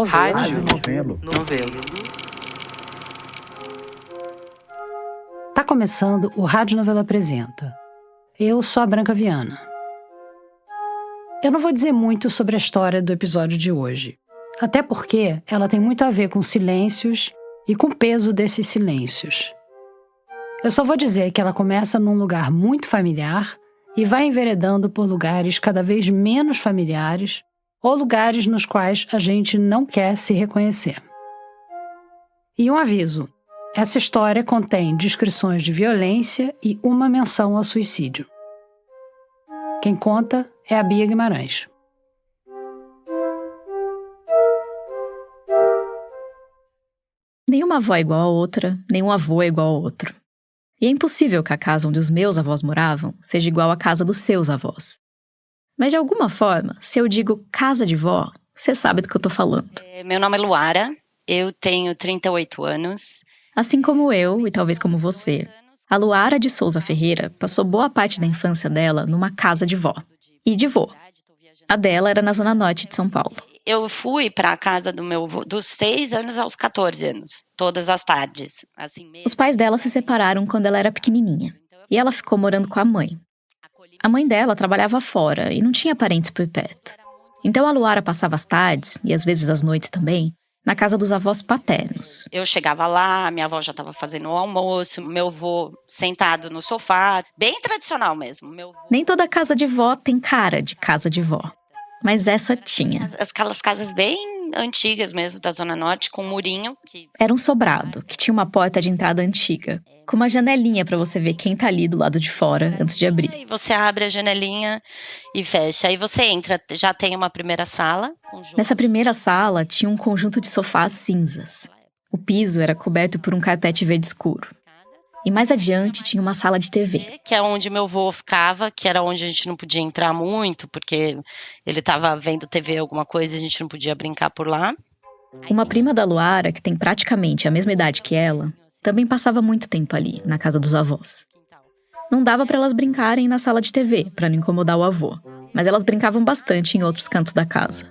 Rádio Novelo. Tá começando o Rádio Novelo Apresenta. Eu sou a Branca Viana. Eu não vou dizer muito sobre a história do episódio de hoje, até porque ela tem muito a ver com silêncios e com o peso desses silêncios. Eu só vou dizer que ela começa num lugar muito familiar e vai enveredando por lugares cada vez menos familiares ou lugares nos quais a gente não quer se reconhecer. E um aviso: essa história contém descrições de violência e uma menção ao suicídio. Quem conta é a Bia Guimarães. Nenhuma avó é igual a outra, nenhum avô é igual ao outro. E é impossível que a casa onde os meus avós moravam seja igual à casa dos seus avós. Mas de alguma forma, se eu digo casa de vó, você sabe do que eu tô falando. Meu nome é Luara, eu tenho 38 anos. Assim como eu, e talvez como você, a Luara de Souza Ferreira passou boa parte da infância dela numa casa de vó. E de vô. A dela era na zona norte de São Paulo. Eu fui para a casa do meu avô dos 6 anos aos 14 anos, todas as tardes. Assim mesmo. Os pais dela se separaram quando ela era pequenininha. E ela ficou morando com a mãe. A mãe dela trabalhava fora e não tinha parentes por perto. Então a Luara passava as tardes, e às vezes as noites também, na casa dos avós paternos. Eu chegava lá, minha avó já estava fazendo o almoço, meu avô sentado no sofá, bem tradicional mesmo. Nem toda casa de vó tem cara de casa de vó. Mas essa tinha. Aquelas casas bem antigas mesmo, da Zona Norte, com um murinho. Era um sobrado, que tinha uma porta de entrada antiga, com uma janelinha pra você ver quem tá ali do lado de fora, antes de abrir. Aí você abre a janelinha e fecha. Aí você entra, já tem uma primeira sala. Nessa primeira sala, tinha um conjunto de sofás cinzas. O piso era coberto por um carpete verde escuro. E mais adiante tinha uma sala de TV. Que é onde meu avô ficava, que era onde a gente não podia entrar muito, porque ele estava vendo TV alguma coisa e a gente não podia brincar por lá. Uma prima da Luara, que tem praticamente a mesma idade que ela, também passava muito tempo ali, na casa dos avós. Não dava para elas brincarem na sala de TV, para não incomodar o avô, mas elas brincavam bastante em outros cantos da casa.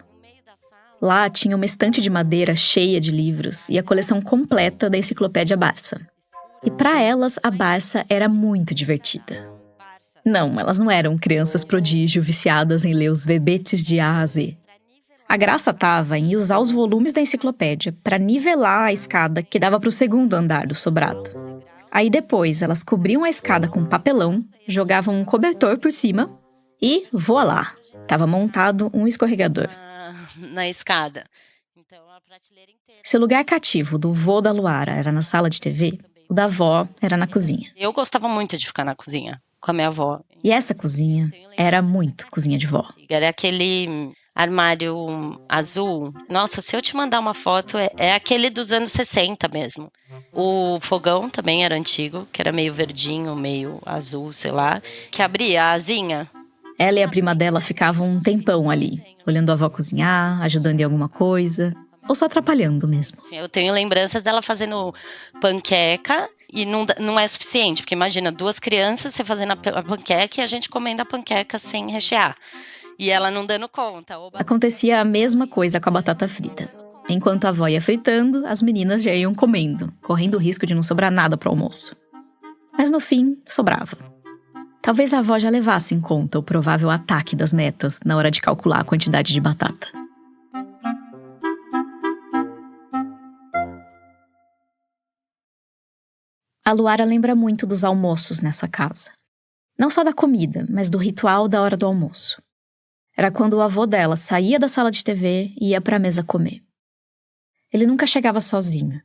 Lá tinha uma estante de madeira cheia de livros e a coleção completa da enciclopédia Barça. E para elas, a Barça era muito divertida. Não, elas não eram crianças prodígio viciadas em ler os verbetes de A a Z. A graça estava em usar os volumes da enciclopédia para nivelar a escada que dava para o segundo andar do sobrado. Aí depois, elas cobriam a escada com papelão, jogavam um cobertor por cima e, voilá, estava montado um escorregador. Na escada. Se o lugar cativo do vô da Luara era na sala de TV, o da avó era na cozinha. Eu gostava muito de ficar na cozinha com a minha avó. E essa cozinha era muito cozinha de vó. Era aquele armário azul. Nossa, se eu te mandar uma foto, é aquele dos anos 60 mesmo. O fogão também era antigo, que era meio verdinho, meio azul, sei lá, que abria a asinha. Ela e a prima dela ficavam um tempão ali, olhando a avó cozinhar, ajudando em alguma coisa, ou só atrapalhando mesmo. Eu tenho lembranças dela fazendo panqueca e não é suficiente, porque imagina, 2 crianças, você fazendo a panqueca e a gente comendo a panqueca sem rechear. E ela não dando conta. Acontecia a mesma coisa com a batata frita. Enquanto a avó ia fritando, as meninas já iam comendo, correndo o risco de não sobrar nada para o almoço. Mas no fim, sobrava. Talvez a avó já levasse em conta o provável ataque das netas na hora de calcular a quantidade de batata. A Luara lembra muito dos almoços nessa casa. Não só da comida, mas do ritual da hora do almoço. Era quando o avô dela saía da sala de TV e ia para a mesa comer. Ele nunca chegava sozinho.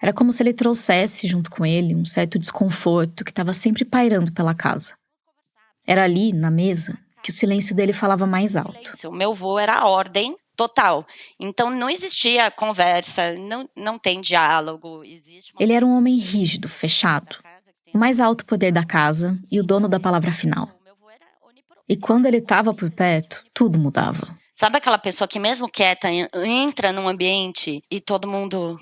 Era como se ele trouxesse junto com ele um certo desconforto que estava sempre pairando pela casa. Era ali, na mesa, que o silêncio dele falava mais alto. O meu avô era a ordem total. Então não existia conversa, não tem diálogo. Ele era um homem rígido, fechado. O mais alto poder da casa e o dono da palavra final. E quando ele estava por perto, tudo mudava. Sabe aquela pessoa que mesmo quieta entra num ambiente e todo mundo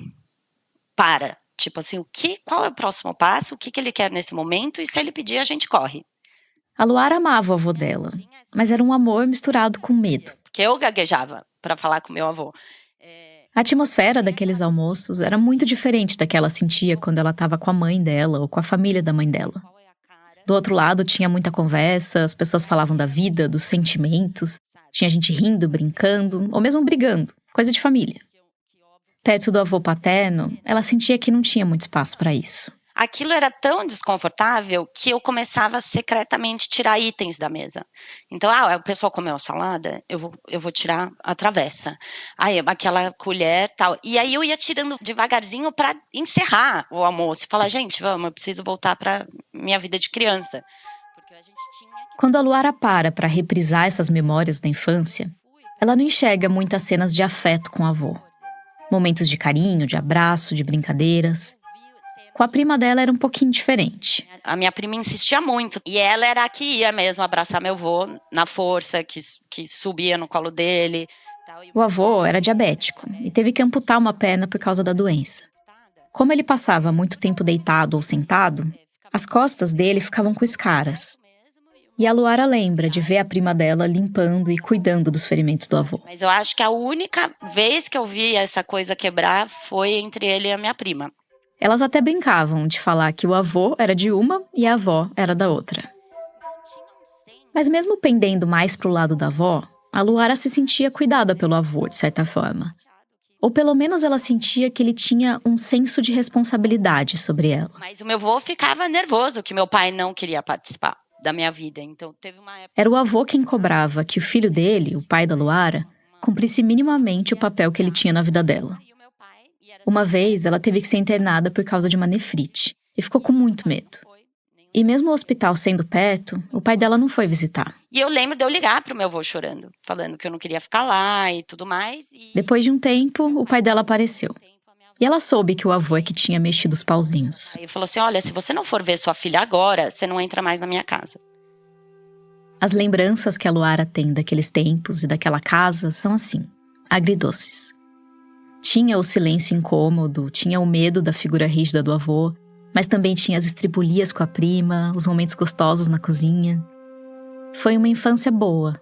para? Tipo assim, qual é o próximo passo? O que ele quer nesse momento? E se ele pedir, a gente corre. A Luara amava o avô dela, mas era um amor misturado com medo. Porque eu gaguejava para falar com meu avô. A atmosfera daqueles almoços era muito diferente da que ela sentia quando ela estava com a mãe dela ou com a família da mãe dela. Do outro lado, tinha muita conversa, as pessoas falavam da vida, dos sentimentos, tinha gente rindo, brincando, ou mesmo brigando, coisa de família. Perto do avô paterno, ela sentia que não tinha muito espaço para isso. Aquilo era tão desconfortável que eu começava a secretamente tirar itens da mesa. Então, o pessoal comeu a salada, eu vou tirar a travessa. Aí, aquela colher, tal. E aí eu ia tirando devagarzinho para encerrar o almoço. E falar, gente, vamos, eu preciso voltar para minha vida de criança. Porque a gente tinha que... Quando a Luara para reprisar essas memórias da infância, ela não enxerga muitas cenas de afeto com o avô. Momentos de carinho, de abraço, de brincadeiras. Com a prima dela era um pouquinho diferente. A minha prima insistia muito. E ela era a que ia mesmo abraçar meu avô na força, que subia no colo dele. O avô era diabético e teve que amputar uma perna por causa da doença. Como ele passava muito tempo deitado ou sentado, as costas dele ficavam com escaras. E a Luara lembra de ver a prima dela limpando e cuidando dos ferimentos do avô. Mas eu acho que a única vez que eu vi essa coisa quebrar foi entre ele e a minha prima. Elas até brincavam de falar que o avô era de uma e a avó era da outra. Mas mesmo pendendo mais pro lado da avó, a Luara se sentia cuidada pelo avô, de certa forma. Ou pelo menos ela sentia que ele tinha um senso de responsabilidade sobre ela. Mas o meu avô ficava nervoso que meu pai não queria participar da minha vida. Então teve uma época... Era o avô quem cobrava que o filho dele, o pai da Luara, cumprisse minimamente o papel que ele tinha na vida dela. Uma vez, ela teve que ser internada por causa de uma nefrite e ficou com muito medo. E mesmo o hospital sendo perto, o pai dela não foi visitar. E eu lembro de eu ligar pro meu avô chorando, falando que eu não queria ficar lá e tudo mais. Depois de um tempo, o pai dela apareceu. E ela soube que o avô é que tinha mexido os pauzinhos. Aí ele falou assim, olha, se você não for ver sua filha agora, você não entra mais na minha casa. As lembranças que a Luara tem daqueles tempos e daquela casa são assim, agridoces. Tinha o silêncio incômodo, tinha o medo da figura rígida do avô, mas também tinha as estripulias com a prima, os momentos gostosos na cozinha. Foi uma infância boa.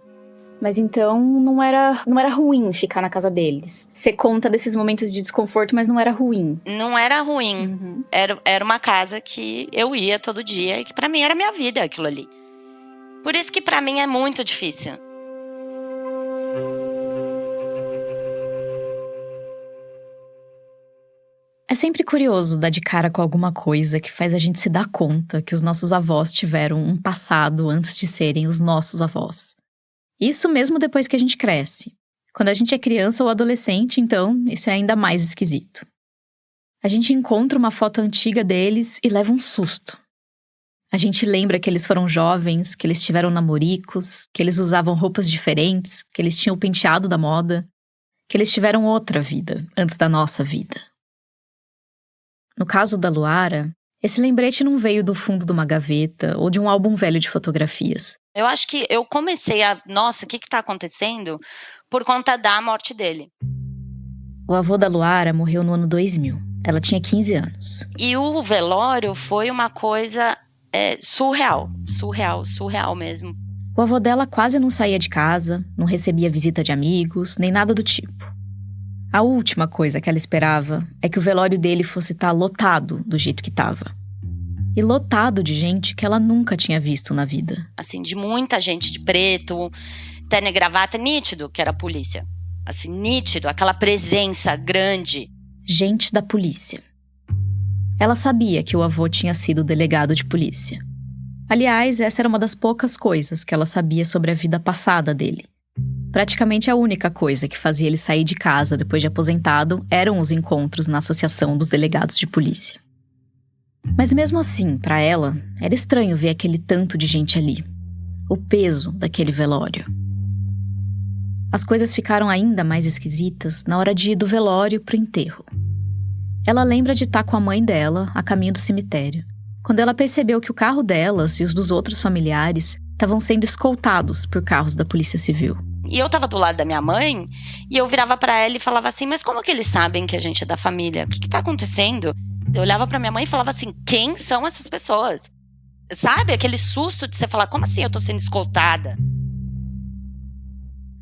Mas então não era ruim ficar na casa deles. Você conta desses momentos de desconforto, mas não era ruim. Não era ruim. Era uma casa que eu ia todo dia e que pra mim era minha vida aquilo ali. Por isso que pra mim é muito difícil. É sempre curioso dar de cara com alguma coisa que faz a gente se dar conta que os nossos avós tiveram um passado antes de serem os nossos avós. Isso mesmo depois que a gente cresce. Quando a gente é criança ou adolescente, então, isso é ainda mais esquisito. A gente encontra uma foto antiga deles e leva um susto. A gente lembra que eles foram jovens, que eles tiveram namoricos, que eles usavam roupas diferentes, que eles tinham o penteado da moda, que eles tiveram outra vida antes da nossa vida. No caso da Luara, esse lembrete não veio do fundo de uma gaveta ou de um álbum velho de fotografias. Eu acho que eu comecei nossa, o que tá acontecendo? Por conta da morte dele. O avô da Luara morreu no ano 2000. Ela tinha 15 anos. E o velório foi uma coisa surreal mesmo. O avô dela quase não saía de casa, não recebia visita de amigos, nem nada do tipo. A última coisa que ela esperava é que o velório dele fosse estar lotado do jeito que estava. E lotado de gente que ela nunca tinha visto na vida. Assim, de muita gente de preto, terno e gravata, nítido que era a polícia. Assim, nítido, aquela presença grande. Gente da polícia. Ela sabia que o avô tinha sido delegado de polícia. Aliás, essa era uma das poucas coisas que ela sabia sobre a vida passada dele. Praticamente a única coisa que fazia ele sair de casa depois de aposentado eram os encontros na Associação dos Delegados de Polícia. Mas mesmo assim, para ela, era estranho ver aquele tanto de gente ali. O peso daquele velório. As coisas ficaram ainda mais esquisitas na hora de ir do velório pro enterro. Ela lembra de estar com a mãe dela a caminho do cemitério, quando ela percebeu que o carro delas e os dos outros familiares estavam sendo escoltados por carros da Polícia Civil. E eu tava do lado da minha mãe e eu virava pra ela e falava assim, mas como que eles sabem que a gente é da família? O que tá acontecendo? Eu olhava pra minha mãe e falava assim, quem são essas pessoas? Sabe? Aquele susto de você falar, como assim eu tô sendo escoltada?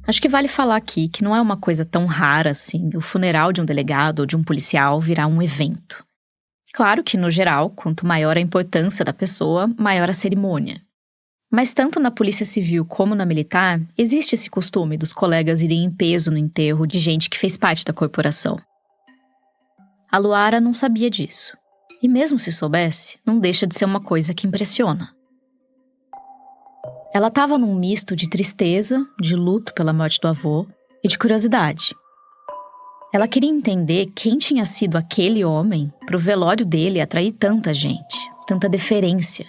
A Acho que vale falar aqui que não é uma coisa tão rara assim o funeral de um delegado ou de um policial virar um evento. Claro que, no geral, quanto maior a importância da pessoa, maior a cerimônia. Mas tanto na polícia civil como na militar, existe esse costume dos colegas irem em peso no enterro de gente que fez parte da corporação. A Luara não sabia disso. E mesmo se soubesse, não deixa de ser uma coisa que impressiona. Ela estava num misto de tristeza, de luto pela morte do avô e de curiosidade. Ela queria entender quem tinha sido aquele homem para o velório dele atrair tanta gente, tanta deferência.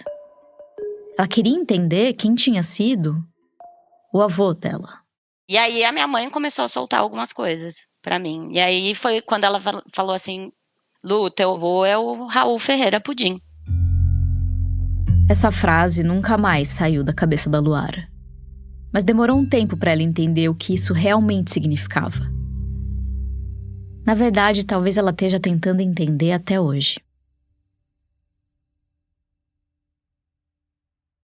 Ela queria entender quem tinha sido o avô dela. E aí a minha mãe começou a soltar algumas coisas pra mim. E aí foi quando ela falou assim: Lu, teu avô é o Raul Ferreira Pudim. Essa frase nunca mais saiu da cabeça da Luara. Mas demorou um tempo para ela entender o que isso realmente significava. Na verdade, talvez ela esteja tentando entender até hoje.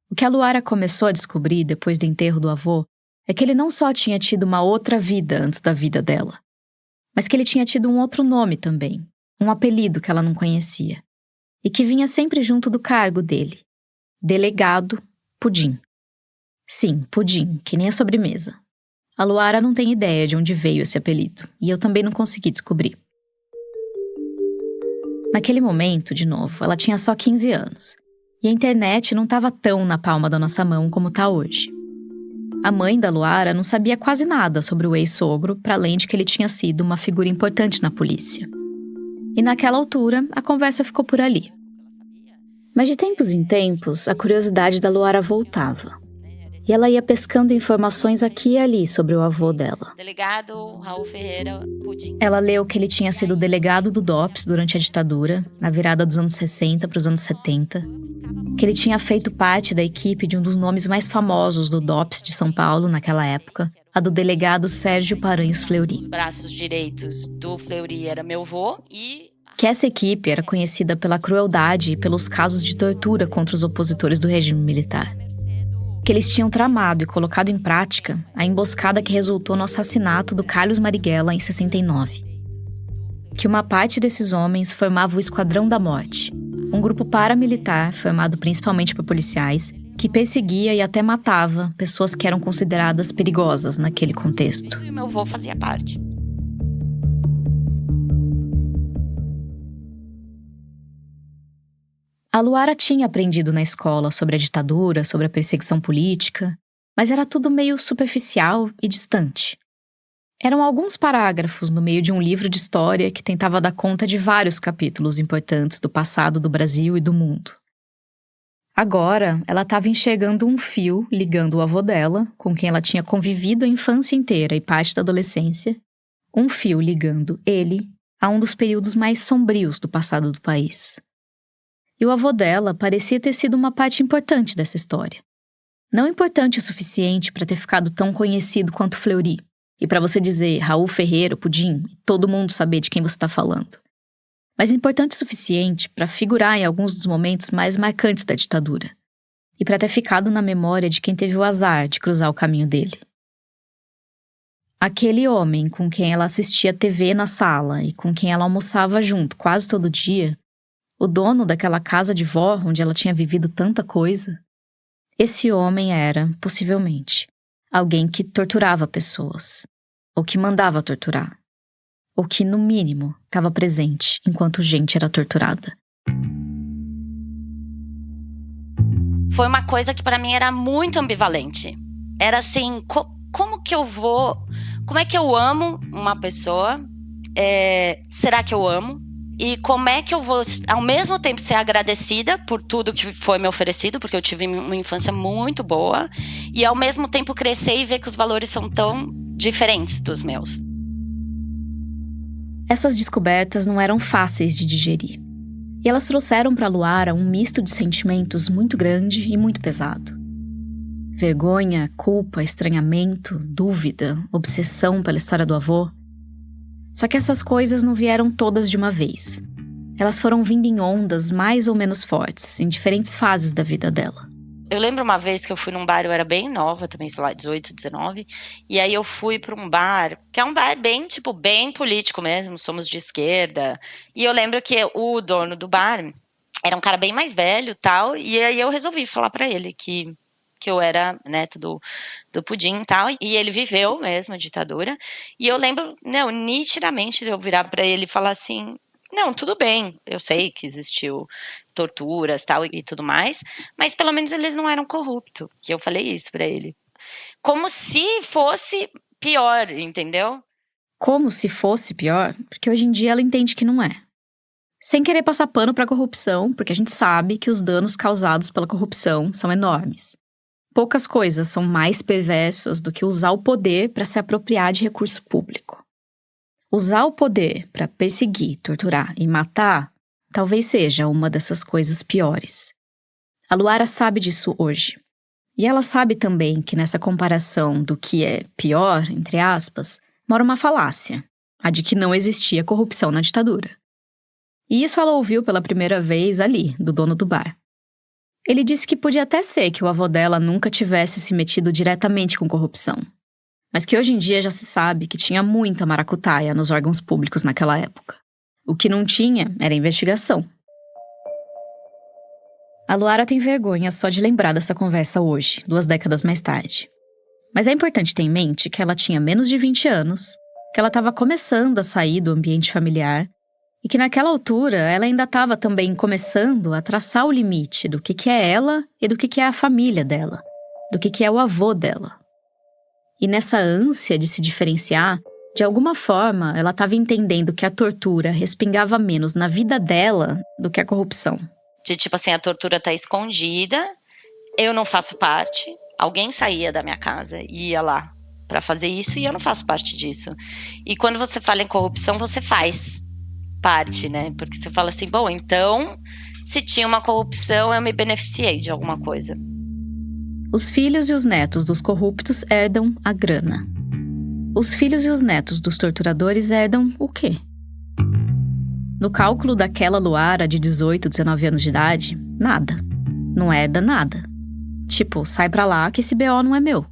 O que a Luara começou a descobrir depois do enterro do avô é que ele não só tinha tido uma outra vida antes da vida dela, mas que ele tinha tido um outro nome também, um apelido que ela não conhecia, e que vinha sempre junto do cargo dele: Delegado Pudim. Sim, Pudim, que nem a sobremesa. A Luara não tem ideia de onde veio esse apelido, e eu também não consegui descobrir. Naquele momento, de novo, ela tinha só 15 anos, e a internet não estava tão na palma da nossa mão como está hoje. A mãe da Luara não sabia quase nada sobre o ex-sogro, para além de que ele tinha sido uma figura importante na polícia. E naquela altura, a conversa ficou por ali. Mas de tempos em tempos, a curiosidade da Luara voltava. E ela ia pescando informações aqui e ali sobre o avô dela. Delegado Raul Ferreira Pudim. Ela leu que ele tinha sido delegado do DOPS durante a ditadura, na virada dos anos 60 para os anos 70. Que ele tinha feito parte da equipe de um dos nomes mais famosos do DOPS de São Paulo naquela época, a do delegado Sérgio Paranhos Fleury. Os braços direitos do Fleury era meu avô e... Que essa equipe era conhecida pela crueldade e pelos casos de tortura contra os opositores do regime militar. Que eles tinham tramado e colocado em prática a emboscada que resultou no assassinato do Carlos Marighella em 69. Que uma parte desses homens formava o Esquadrão da Morte, um grupo paramilitar formado principalmente por policiais que perseguia e até matava pessoas que eram consideradas perigosas naquele contexto. E meu avô fazia parte. A Luara tinha aprendido na escola sobre a ditadura, sobre a perseguição política, mas era tudo meio superficial e distante. Eram alguns parágrafos no meio de um livro de história que tentava dar conta de vários capítulos importantes do passado do Brasil e do mundo. Agora, ela estava enxergando um fio ligando o avô dela, com quem ela tinha convivido a infância inteira e parte da adolescência, um fio ligando ele a um dos períodos mais sombrios do passado do país. E o avô dela parecia ter sido uma parte importante dessa história. Não importante o suficiente para ter ficado tão conhecido quanto Fleury, e para você dizer Raul Ferreira, Pudim, e todo mundo saber de quem você está falando. Mas importante o suficiente para figurar em alguns dos momentos mais marcantes da ditadura, e para ter ficado na memória de quem teve o azar de cruzar o caminho dele. Aquele homem com quem ela assistia TV na sala e com quem ela almoçava junto quase todo dia, o dono daquela casa de vó onde ela tinha vivido tanta coisa, esse homem era, possivelmente, alguém que torturava pessoas, ou que mandava torturar, ou que, no mínimo, estava presente enquanto gente era torturada. Foi uma coisa que para mim era muito ambivalente. Era assim, como que eu vou... Como é que eu amo uma pessoa? Será que eu amo? E como é que eu vou, ao mesmo tempo, ser agradecida por tudo que foi me oferecido, porque eu tive uma infância muito boa, e ao mesmo tempo crescer e ver que os valores são tão diferentes dos meus. Essas descobertas não eram fáceis de digerir. E elas trouxeram para a Luara um misto de sentimentos muito grande e muito pesado. Vergonha, culpa, estranhamento, dúvida, obsessão pela história do avô. Só que essas coisas não vieram todas de uma vez. Elas foram vindo em ondas mais ou menos fortes, em diferentes fases da vida dela. Eu lembro uma vez que eu fui num bar, eu era bem nova também, sei lá, 18, 19. E aí eu fui pra um bar, que é um bar bem, tipo, bem político mesmo, somos de esquerda. E eu lembro que o dono do bar era um cara bem mais velho e tal. E aí eu resolvi falar pra ele que eu era neta do Pudim e tal. E ele viveu mesmo a ditadura. E eu lembro, nitidamente de eu virar pra ele e falar assim... Não, tudo bem, eu sei que existiu torturas tal, e tudo mais, mas pelo menos eles não eram corruptos. E eu falei isso pra ele. Como se fosse pior, entendeu? Como se fosse pior, porque hoje em dia ela entende que não é. Sem querer passar pano pra corrupção, porque a gente sabe que os danos causados pela corrupção são enormes. Poucas coisas são mais perversas do que usar o poder pra se apropriar de recurso público. Usar o poder para perseguir, torturar e matar talvez seja uma dessas coisas piores. A Luara sabe disso hoje. E ela sabe também que nessa comparação do que é pior, entre aspas, mora uma falácia, a de que não existia corrupção na ditadura. E isso ela ouviu pela primeira vez ali, do dono do bar. Ele disse que podia até ser que o avô dela nunca tivesse se metido diretamente com corrupção. Mas que hoje em dia já se sabe que tinha muita maracutaia nos órgãos públicos naquela época. O que não tinha era investigação. A Luara tem vergonha só de lembrar dessa conversa hoje, 2 décadas mais tarde. Mas é importante ter em mente que ela tinha menos de 20 anos, que ela estava começando a sair do ambiente familiar e que naquela altura ela ainda estava também começando a traçar o limite do que é ela e do que é a família dela, do que é o avô dela. E nessa ânsia de se diferenciar, de alguma forma, ela estava entendendo que a tortura respingava menos na vida dela do que a corrupção. De tipo assim, a tortura tá escondida, eu não faço parte, alguém saía da minha casa e ia lá pra fazer isso e eu não faço parte disso. E quando você fala em corrupção, você faz parte, né? Porque você fala assim, bom, então, se tinha uma corrupção, eu me beneficiei de alguma coisa. Os filhos e os netos dos corruptos herdam a grana. Os filhos e os netos dos torturadores herdam o quê? No cálculo daquela Luara de 18, 19 anos de idade, nada. Não herda nada. Tipo, sai pra lá que esse BO não é meu.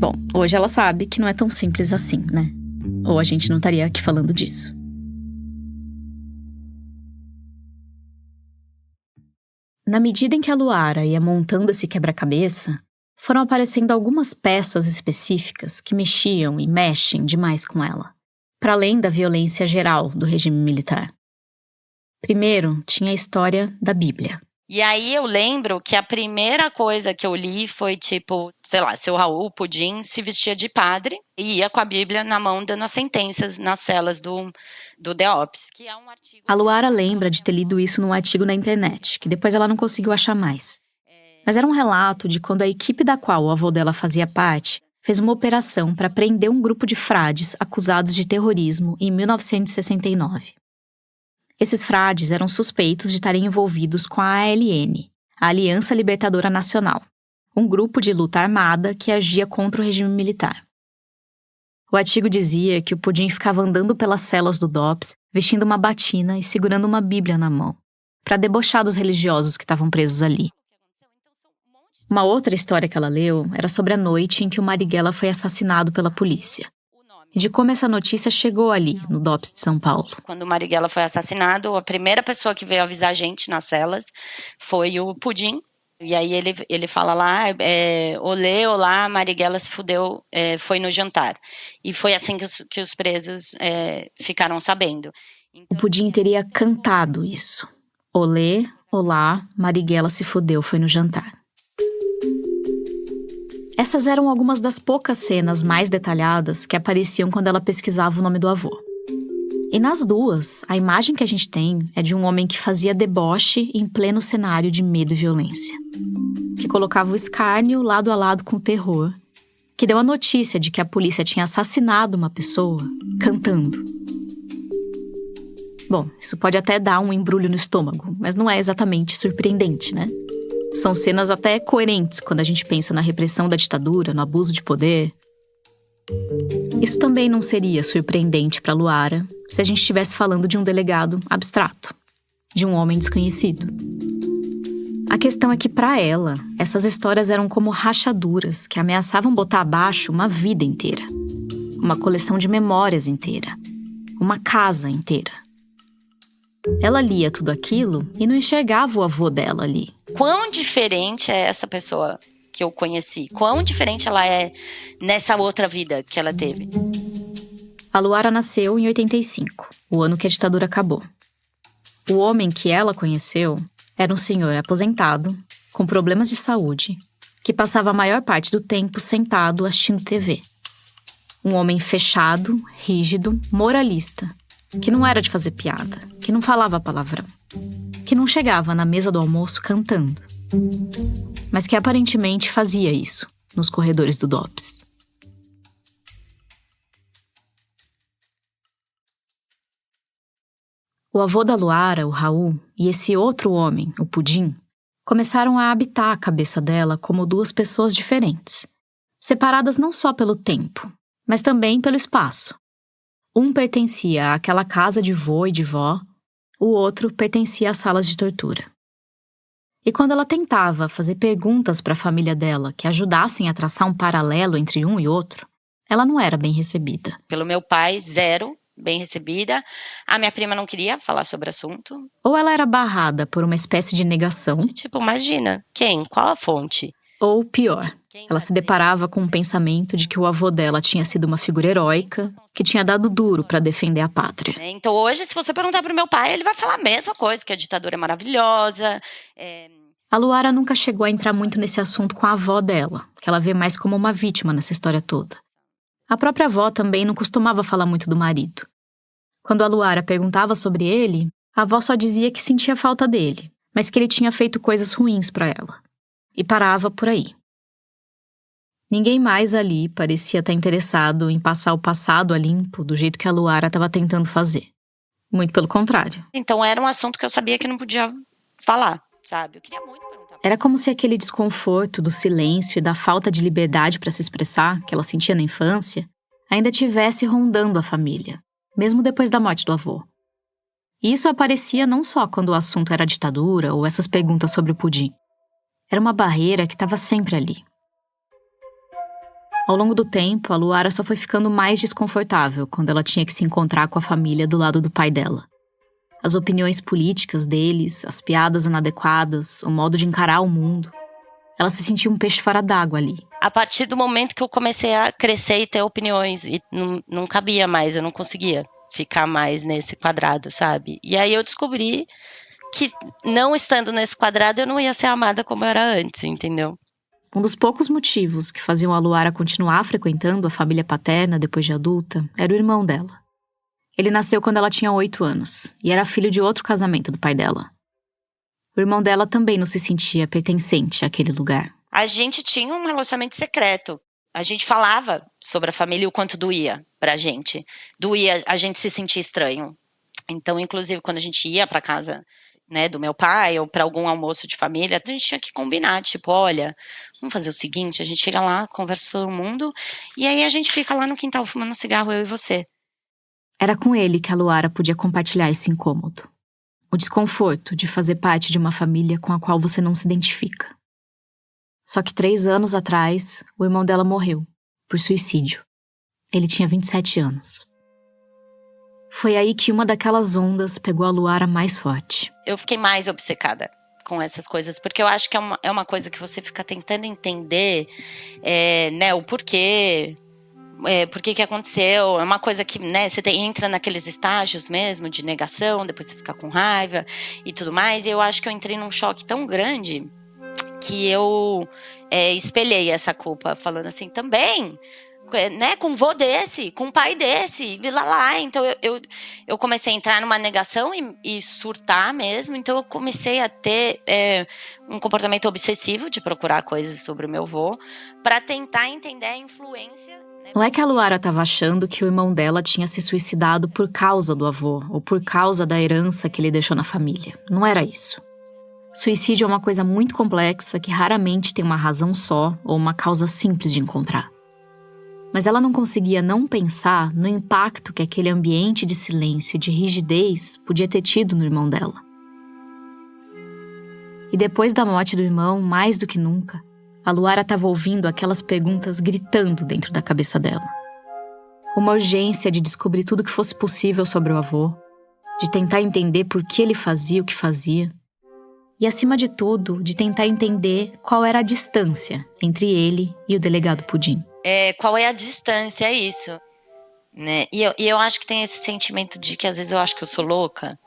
Bom, hoje ela sabe que não é tão simples assim, né? Ou a gente não estaria aqui falando disso. Na medida em que a Luara ia montando esse quebra-cabeça, foram aparecendo algumas peças específicas que mexiam e mexem demais com ela, para além da violência geral do regime militar. Primeiro, tinha a história da Bíblia. E aí eu lembro que a primeira coisa que eu li foi tipo, sei lá, seu Raul Pudim se vestia de padre e ia com a Bíblia na mão dando as sentenças nas celas do DEOPS, que é um artigo... A Luara lembra de ter lido isso num artigo na internet, que depois ela não conseguiu achar mais. Mas era um relato de quando a equipe da qual o avô dela fazia parte fez uma operação para prender um grupo de frades acusados de terrorismo em 1969. Esses frades eram suspeitos de estarem envolvidos com a ALN, a Aliança Libertadora Nacional, um grupo de luta armada que agia contra o regime militar. O artigo dizia que o Pudim ficava andando pelas celas do DOPS, vestindo uma batina e segurando uma Bíblia na mão, para debochar dos religiosos que estavam presos ali. Uma outra história que ela leu era sobre a noite em que o Marighella foi assassinado pela polícia. E de como essa notícia chegou ali, no DOPS de São Paulo. Quando o Marighella foi assassinado, a primeira pessoa que veio avisar a gente nas celas foi o Pudim. E aí ele fala lá, olá, Marighella se fudeu, foi no jantar. E foi assim que os presos ficaram sabendo. Então, o Pudim teria cantado isso. Olá, Marighella se fudeu, foi no jantar. Essas eram algumas das poucas cenas mais detalhadas que apareciam quando ela pesquisava o nome do avô. E nas duas, a imagem que a gente tem é de um homem que fazia deboche em pleno cenário de medo e violência. Que colocava o escárnio lado a lado com o terror. Que deu a notícia de que a polícia tinha assassinado uma pessoa cantando. Bom, isso pode até dar um embrulho no estômago, mas não é exatamente surpreendente, né? São cenas até coerentes quando a gente pensa na repressão da ditadura, no abuso de poder. Isso também não seria surpreendente para Luara se a gente estivesse falando de um delegado abstrato, de um homem desconhecido. A questão é que, para ela, essas histórias eram como rachaduras que ameaçavam botar abaixo uma vida inteira. Uma coleção de memórias inteira. Uma casa inteira. Ela lia tudo aquilo e não enxergava o avô dela ali. Quão diferente é essa pessoa que eu conheci? Quão diferente ela é nessa outra vida que ela teve? A Luara nasceu em 85, o ano que a ditadura acabou. O homem que ela conheceu era um senhor aposentado, com problemas de saúde, que passava a maior parte do tempo sentado assistindo TV. Um homem fechado, rígido, moralista, que não era de fazer piada, que não falava palavrão, que não chegava na mesa do almoço cantando, mas que aparentemente fazia isso nos corredores do DOPS. O avô da Luara, o Raul, e esse outro homem, o Pudim, começaram a habitar a cabeça dela como duas pessoas diferentes, separadas não só pelo tempo, mas também pelo espaço. Um pertencia àquela casa de vô e de vó, o outro pertencia às salas de tortura. E quando ela tentava fazer perguntas para a família dela que ajudassem a traçar um paralelo entre um e outro, ela não era bem recebida. Pelo meu pai, 0. Bem recebida. A minha prima não queria falar sobre o assunto. Ou ela era barrada por uma espécie de negação. Tipo, imagina, quem? Qual a fonte? Ou pior, ela se deparava com o pensamento de que o avô dela tinha sido uma figura heróica, que tinha dado duro para defender a pátria. Então hoje, se você perguntar pro meu pai, ele vai falar a mesma coisa, que a ditadura é maravilhosa. A Luara nunca chegou a entrar muito nesse assunto com a avó dela, que ela vê mais como uma vítima nessa história toda. A própria avó também não costumava falar muito do marido. Quando a Luara perguntava sobre ele, a avó só dizia que sentia falta dele, mas que ele tinha feito coisas ruins para ela. E parava por aí. Ninguém mais ali parecia estar interessado em passar o passado a limpo do jeito que a Luara estava tentando fazer. Muito pelo contrário. Então era um assunto que eu sabia que não podia falar, sabe? Eu queria muito perguntar. Era como se aquele desconforto do silêncio e da falta de liberdade para se expressar, que ela sentia na infância, ainda tivesse rondando a família, mesmo depois da morte do avô. E isso aparecia não só quando o assunto era a ditadura ou essas perguntas sobre o pudim. Era uma barreira que estava sempre ali. Ao longo do tempo, a Luara só foi ficando mais desconfortável quando ela tinha que se encontrar com a família do lado do pai dela. As opiniões políticas deles, as piadas inadequadas, o modo de encarar o mundo. Ela se sentia um peixe fora d'água ali. A partir do momento que eu comecei a crescer e ter opiniões, e não cabia mais, eu não conseguia ficar mais nesse quadrado, sabe? E aí eu descobri que, não estando nesse quadrado, eu não ia ser amada como eu era antes, entendeu? Um dos poucos motivos que faziam a Luara continuar frequentando a família paterna depois de adulta era o irmão dela. Ele nasceu quando ela tinha 8 anos e era filho de outro casamento do pai dela. O irmão dela também não se sentia pertencente àquele lugar. A gente tinha um relacionamento secreto. A gente falava sobre a família e o quanto doía pra gente. Doía a gente se sentir estranho. Então, inclusive, quando a gente ia pra casa, né, do meu pai ou pra algum almoço de família, a gente tinha que combinar, tipo, olha, vamos fazer o seguinte, a gente chega lá, conversa com todo mundo, e aí a gente fica lá no quintal fumando um cigarro, eu e você. Era com ele que a Luara podia compartilhar esse incômodo. O desconforto de fazer parte de uma família com a qual você não se identifica. Só que 3 anos atrás, o irmão dela morreu, por suicídio. Ele tinha 27 anos. Foi aí que uma daquelas ondas pegou a Luara mais forte. Eu fiquei mais obcecada com essas coisas, porque eu acho que é uma coisa que você fica tentando entender, né, o porquê, por que aconteceu. É uma coisa que, né, você entra naqueles estágios mesmo de negação, depois você fica com raiva e tudo mais. E eu acho que eu entrei num choque tão grande que eu espelhei essa culpa, falando assim, também, né, com um vô desse, com um pai desse, e lá. Então eu comecei a entrar numa negação e surtar mesmo. Então eu comecei a ter um comportamento obsessivo de procurar coisas sobre o meu vô para tentar entender a influência. Não é que a Luara estava achando que o irmão dela tinha se suicidado por causa do avô ou por causa da herança que ele deixou na família. Não era isso. Suicídio é uma coisa muito complexa que raramente tem uma razão só ou uma causa simples de encontrar. Mas ela não conseguia não pensar no impacto que aquele ambiente de silêncio e de rigidez podia ter tido no irmão dela. E depois da morte do irmão, mais do que nunca, a Luara estava ouvindo aquelas perguntas gritando dentro da cabeça dela. Uma urgência de descobrir tudo que fosse possível sobre o avô, de tentar entender por que ele fazia o que fazia, e, acima de tudo, de tentar entender qual era a distância entre ele e o delegado Pudim. Qual é a distância, é isso. Né? E eu acho que tem esse sentimento de que às vezes eu acho que eu sou louca.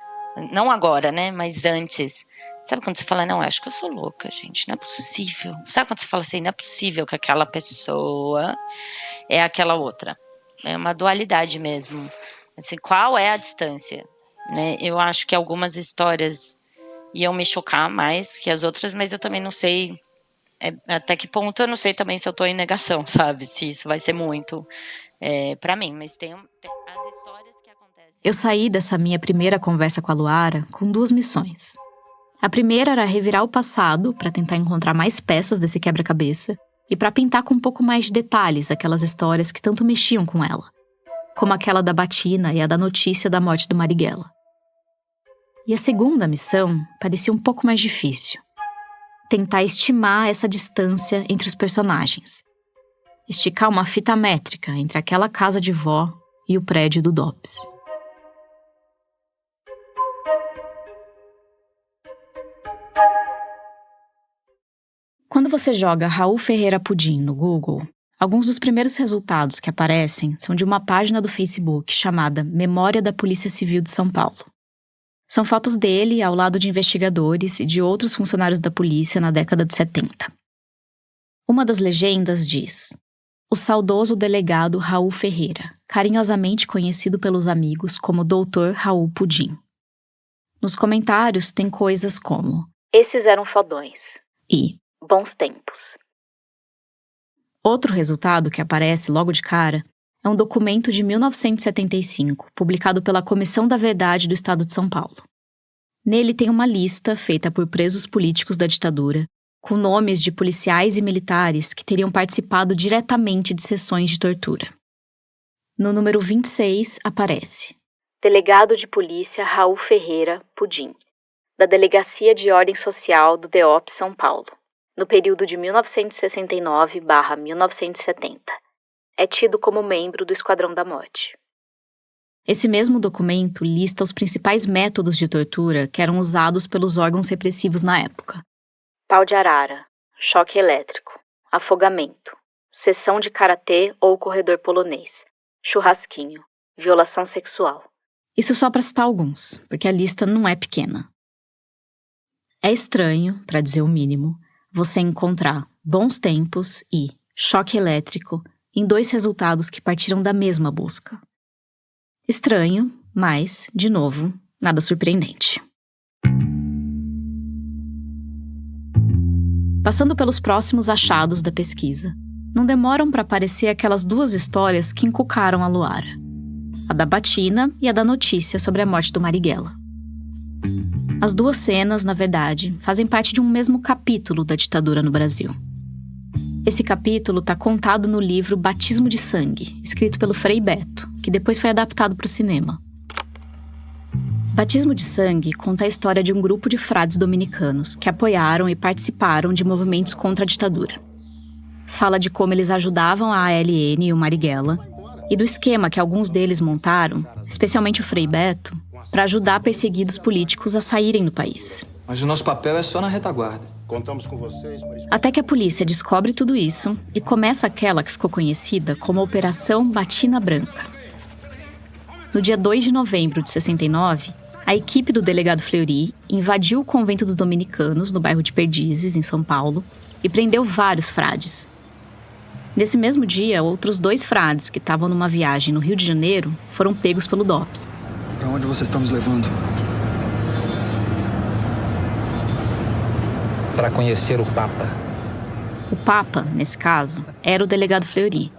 Não agora, né? Mas antes. Sabe quando você fala, não, eu acho que eu sou louca, gente, não é possível. Sabe quando você fala assim, não é possível que aquela pessoa é aquela outra. É uma dualidade mesmo. Assim, qual é a distância? Né? Eu acho que algumas histórias iam me chocar mais que as outras, mas eu também não sei até que ponto, eu não sei também se eu tô em negação, sabe? Se isso vai ser muito pra mim, mas tem as histórias que acontecem. Eu saí dessa minha primeira conversa com a Luara com 2 missões. A primeira era revirar o passado para tentar encontrar mais peças desse quebra-cabeça e para pintar com um pouco mais de detalhes aquelas histórias que tanto mexiam com ela, como aquela da batina e a da notícia da morte do Marighella. E a segunda missão parecia um pouco mais difícil. Tentar estimar essa distância entre os personagens. Esticar uma fita métrica entre aquela casa de vó e o prédio do DOPS. Quando você joga Raul Ferreira Pudim no Google, alguns dos primeiros resultados que aparecem são de uma página do Facebook chamada Memória da Polícia Civil de São Paulo. São fotos dele ao lado de investigadores e de outros funcionários da polícia na década de 70. Uma das legendas diz: o saudoso delegado Raul Ferreira, carinhosamente conhecido pelos amigos como Dr. Raul Pudim. Nos comentários tem coisas como: esses eram fodões e bons tempos. Outro resultado que aparece logo de cara é um documento de 1975, publicado pela Comissão da Verdade do Estado de São Paulo. Nele tem uma lista feita por presos políticos da ditadura, com nomes de policiais e militares que teriam participado diretamente de sessões de tortura. No número 26 aparece: Delegado de Polícia Raul Ferreira Pudim, da Delegacia de Ordem Social do DEOP São Paulo, no período de 1969/1970. É tido como membro do Esquadrão da Morte. Esse mesmo documento lista os principais métodos de tortura que eram usados pelos órgãos repressivos na época: pau de arara, choque elétrico, afogamento, sessão de karatê ou corredor polonês, churrasquinho, violação sexual. Isso só para citar alguns, porque a lista não é pequena. É estranho, para dizer o mínimo, você encontrar bons tempos e choque elétrico em 2 resultados que partiram da mesma busca. Estranho, mas, de novo, nada surpreendente. Passando pelos próximos achados da pesquisa, não demoram para aparecer aquelas 2 histórias que encucaram a Luara: a da batina e a da notícia sobre a morte do Marighella. As 2 cenas, na verdade, fazem parte de um mesmo capítulo da ditadura no Brasil. Esse capítulo está contado no livro Batismo de Sangue, escrito pelo Frei Beto, que depois foi adaptado para o cinema. Batismo de Sangue conta a história de um grupo de frades dominicanos que apoiaram e participaram de movimentos contra a ditadura. Fala de como eles ajudavam a ALN e o Marighella, e do esquema que alguns deles montaram, especialmente o Frei Beto, para ajudar perseguidos políticos a saírem do país. Mas o nosso papel é só na retaguarda. Contamos com vocês para... Até que a polícia descobre tudo isso e começa aquela que ficou conhecida como Operação Batina Branca. No dia 2 de novembro de 69, a equipe do delegado Fleury invadiu o convento dos dominicanos, no bairro de Perdizes, em São Paulo, e prendeu vários frades. Nesse mesmo dia, outros 2 frades que estavam numa viagem no Rio de Janeiro foram pegos pelo DOPS. Para onde vocês estão nos levando? Para conhecer o Papa. O Papa, nesse caso, era o delegado Fleury,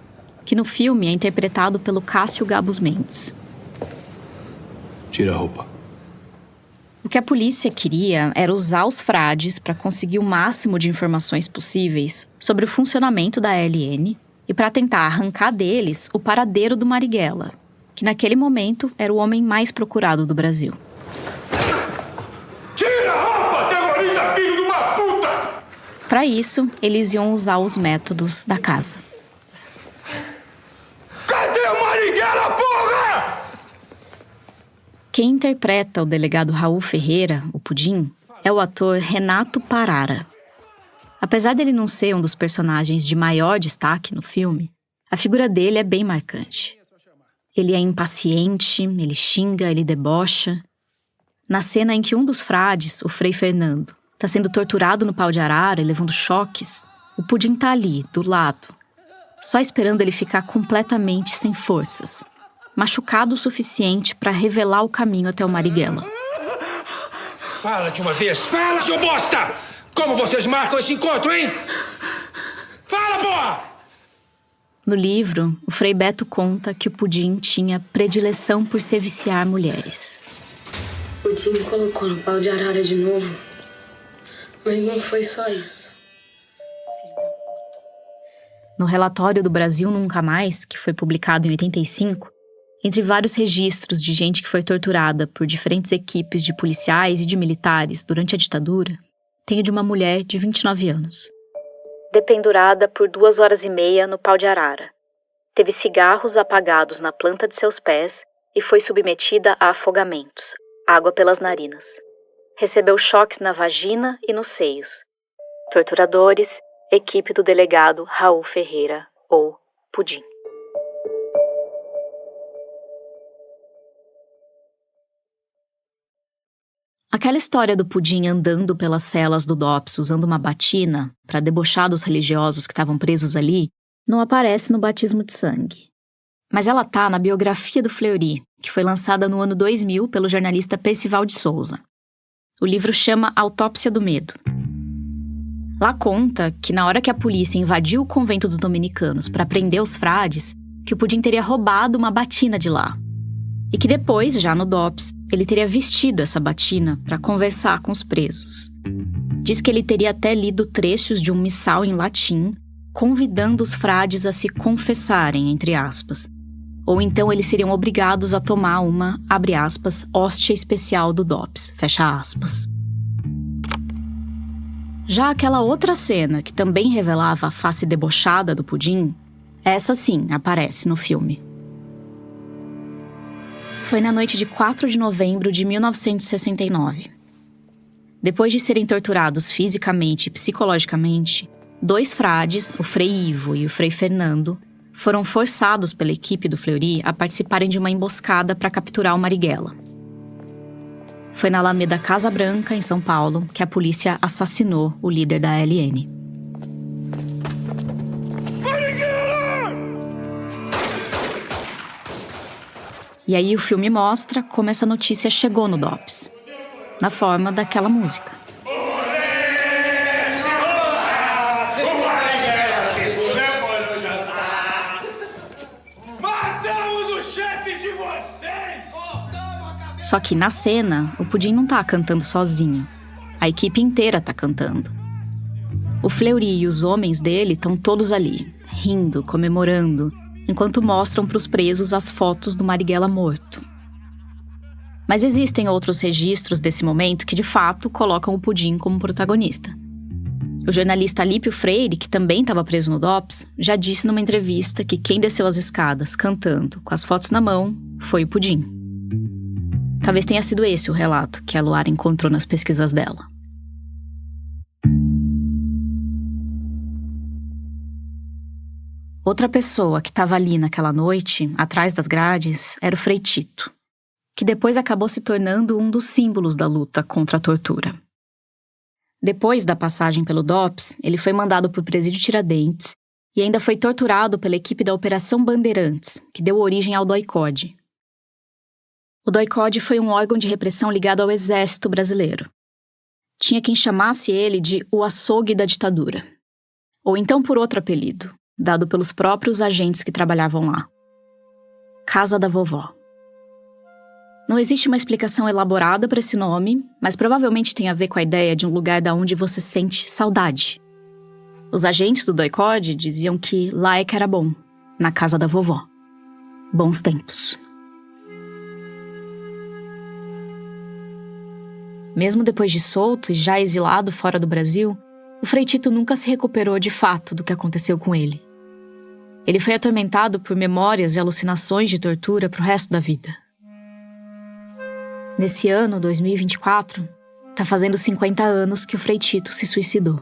que no filme é interpretado pelo Cássio Gabus Mendes. Tira a roupa. O que a polícia queria era usar os frades para conseguir o máximo de informações possíveis sobre o funcionamento da ALN e para tentar arrancar deles o paradeiro do Marighella, que naquele momento era o homem mais procurado do Brasil. Tira a roupa, terrorista, filho de uma Para isso, eles iam usar os métodos da casa. Cadê o Marighella, porra? Quem interpreta o delegado Raul Ferreira, o Pudim, é o ator Renato Parara. Apesar dele não ser um dos personagens de maior destaque no filme, a figura dele é bem marcante. Ele é impaciente, ele xinga, ele debocha. Na cena em que um dos frades, o Frei Fernando, está sendo torturado no pau de arara e levando choques, o Pudim tá ali, do lado, só esperando ele ficar completamente sem forças, machucado o suficiente para revelar o caminho até o Marighella. Fala de uma vez, fala, seu bosta! Como vocês marcam esse encontro, hein? Fala, porra! No livro, o Frei Beto conta que o Pudim tinha predileção por se viciar mulheres. O Pudim me colocou no pau de arara de novo, mas não foi só isso. No relatório do Brasil Nunca Mais, que foi publicado em 85, entre vários registros de gente que foi torturada por diferentes equipes de policiais e de militares durante a ditadura, tem o de uma mulher de 29 anos. Dependurada por 2 horas e meia no pau de arara. Teve cigarros apagados na planta de seus pés e foi submetida a afogamentos, água pelas narinas. Recebeu choques na vagina e nos seios. Torturadores, equipe do delegado Raul Ferreira, ou Pudim. Aquela história do Pudim andando pelas celas do DOPS usando uma batina para debochar dos religiosos que estavam presos ali não aparece no Batismo de Sangue. Mas ela tá na biografia do Fleury, que foi lançada no ano 2000 pelo jornalista Percival de Souza. O livro chama Autópsia do Medo. Lá conta que na hora que a polícia invadiu o convento dos dominicanos para prender os frades, que o Pudim teria roubado uma batina de lá. E que depois, já no DOPS, ele teria vestido essa batina para conversar com os presos. Diz que ele teria até lido trechos de um missal em latim, convidando os frades a se confessarem, entre aspas. Ou então eles seriam obrigados a tomar uma, abre aspas, hóstia especial do DOPS, fecha aspas. Já aquela outra cena, que também revelava a face debochada do Pudim, essa sim aparece no filme. Foi na noite de 4 de novembro de 1969. Depois de serem torturados fisicamente e psicologicamente, 2 frades, o Frei Ivo e o Frei Fernando, foram forçados pela equipe do Fleury a participarem de uma emboscada para capturar o Marighella. Foi na Alameda Casa Branca, em São Paulo, que a polícia assassinou o líder da ALN. E aí o filme mostra como essa notícia chegou no DOPS, na forma daquela música. Matamos o chefe de vocês! Só que na cena, o Pudim não tá cantando sozinho. A equipe inteira tá cantando. O Fleury e os homens dele estão todos ali, rindo, comemorando, enquanto mostram para os presos as fotos do Marighella morto. Mas existem outros registros desse momento que, de fato, colocam o Pudim como protagonista. O jornalista Alípio Freire, que também estava preso no DOPS, já disse numa entrevista que quem desceu as escadas cantando, com as fotos na mão, foi o Pudim. Talvez tenha sido esse o relato que a Luara encontrou nas pesquisas dela. Outra pessoa que estava ali naquela noite, atrás das grades, era o Frei Tito, que depois acabou se tornando um dos símbolos da luta contra a tortura. Depois da passagem pelo DOPS, ele foi mandado para o Presídio Tiradentes e ainda foi torturado pela equipe da Operação Bandeirantes, que deu origem ao DOI-CODE. O DOI-CODE foi um órgão de repressão ligado ao Exército Brasileiro. Tinha quem chamasse ele de o açougue da ditadura, ou então por outro apelido, dado pelos próprios agentes que trabalhavam lá. Casa da Vovó. Não existe uma explicação elaborada para esse nome, mas provavelmente tem a ver com a ideia de um lugar da onde você sente saudade. Os agentes do DOI-CODE diziam que lá é que era bom, na casa da vovó. Bons tempos. Mesmo depois de solto e já exilado fora do Brasil, O Frei Tito nunca se recuperou de fato do que aconteceu com ele. Ele foi atormentado por memórias e alucinações de tortura pro resto da vida. Nesse ano, 2024, tá fazendo 50 anos que o Frei Tito se suicidou.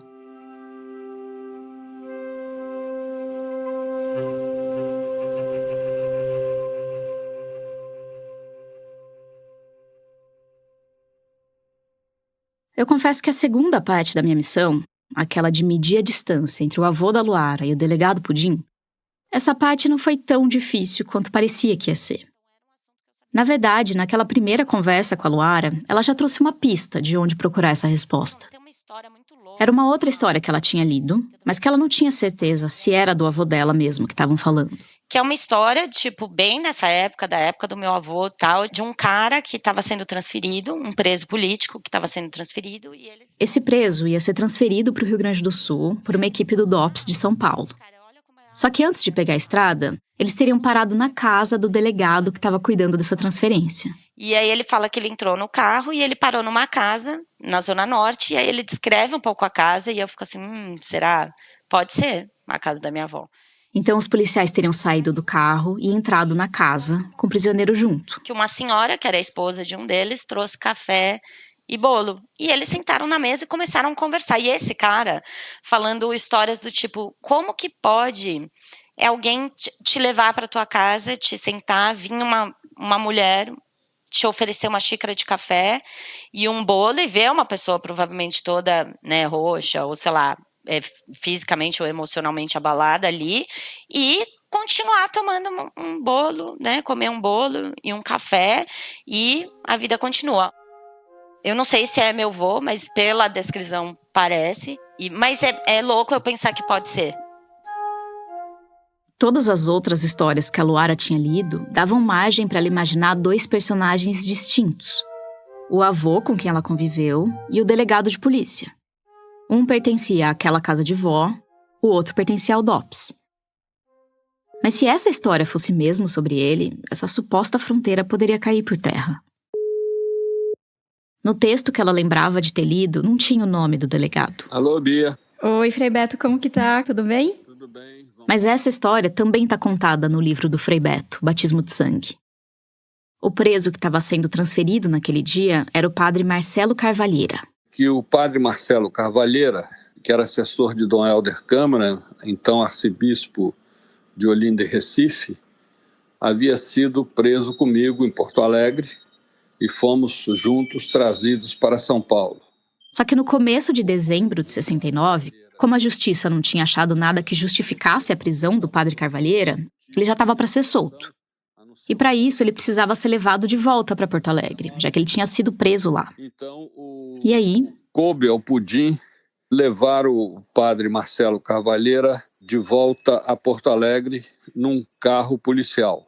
Eu confesso que a segunda parte da minha missão, aquela de medir a distância entre o avô da Luara e o delegado Pudim, essa parte não foi tão difícil quanto parecia que ia ser. Na verdade, naquela primeira conversa com a Luara, ela já trouxe uma pista de onde procurar essa resposta. Era uma outra história que ela tinha lido, mas que ela não tinha certeza se era do avô dela mesmo que estavam falando. Que é uma história, tipo, bem nessa época, da época do meu avô tal, de um cara que estava sendo transferido, um preso político que estava sendo transferido. E eles... Esse preso ia ser transferido para o Rio Grande do Sul por uma equipe do DOPS de São Paulo. Só que antes de pegar a estrada, eles teriam parado na casa do delegado que estava cuidando dessa transferência. E aí ele fala que ele entrou no carro e ele parou numa casa na Zona Norte, e aí ele descreve um pouco a casa e eu fico assim, será? Pode ser a casa da minha avó. Então os policiais teriam saído do carro e entrado na casa, com o prisioneiro junto. Que uma senhora, que era a esposa de um deles, trouxe café e bolo. E eles sentaram na mesa e começaram a conversar. E esse cara falando histórias do tipo, como que pode alguém te levar para tua casa, te sentar, vir uma mulher te oferecer uma xícara de café e um bolo e ver uma pessoa provavelmente toda, né, roxa ou sei lá, fisicamente ou emocionalmente abalada ali e continuar tomando um bolo, né, comer um bolo e um café e a vida continua. Eu não sei se é meu vô, mas pela descrição parece, mas é louco eu pensar que pode ser. Todas as outras histórias que a Luara tinha lido davam margem para ela imaginar dois personagens distintos. O avô com quem ela conviveu e o delegado de polícia. Um pertencia àquela casa de vó, o outro pertencia ao DOPS. Mas se essa história fosse mesmo sobre ele, essa suposta fronteira poderia cair por terra. No texto que ela lembrava de ter lido, não tinha o nome do delegado. Alô, Bia. Oi, Frei Beto, como que tá? Tudo bem? Tudo bem. Mas essa história também está contada no livro do Frei Beto, Batismo de Sangue. O preso que estava sendo transferido naquele dia era o padre Marcelo Carvalheira. Que o padre Marcelo Carvalheira, que era assessor de Dom Helder Câmara, então arcebispo de Olinda e Recife, havia sido preso comigo em Porto Alegre e fomos juntos trazidos para São Paulo. Só que no começo de dezembro de 69, como a justiça não tinha achado nada que justificasse a prisão do padre Carvalheira, ele já estava para ser solto. E para isso ele precisava ser levado de volta para Porto Alegre, já que ele tinha sido preso lá. Então, E aí? Coube ao Pudim levar o padre Marcelo Carvalheira de volta a Porto Alegre num carro policial.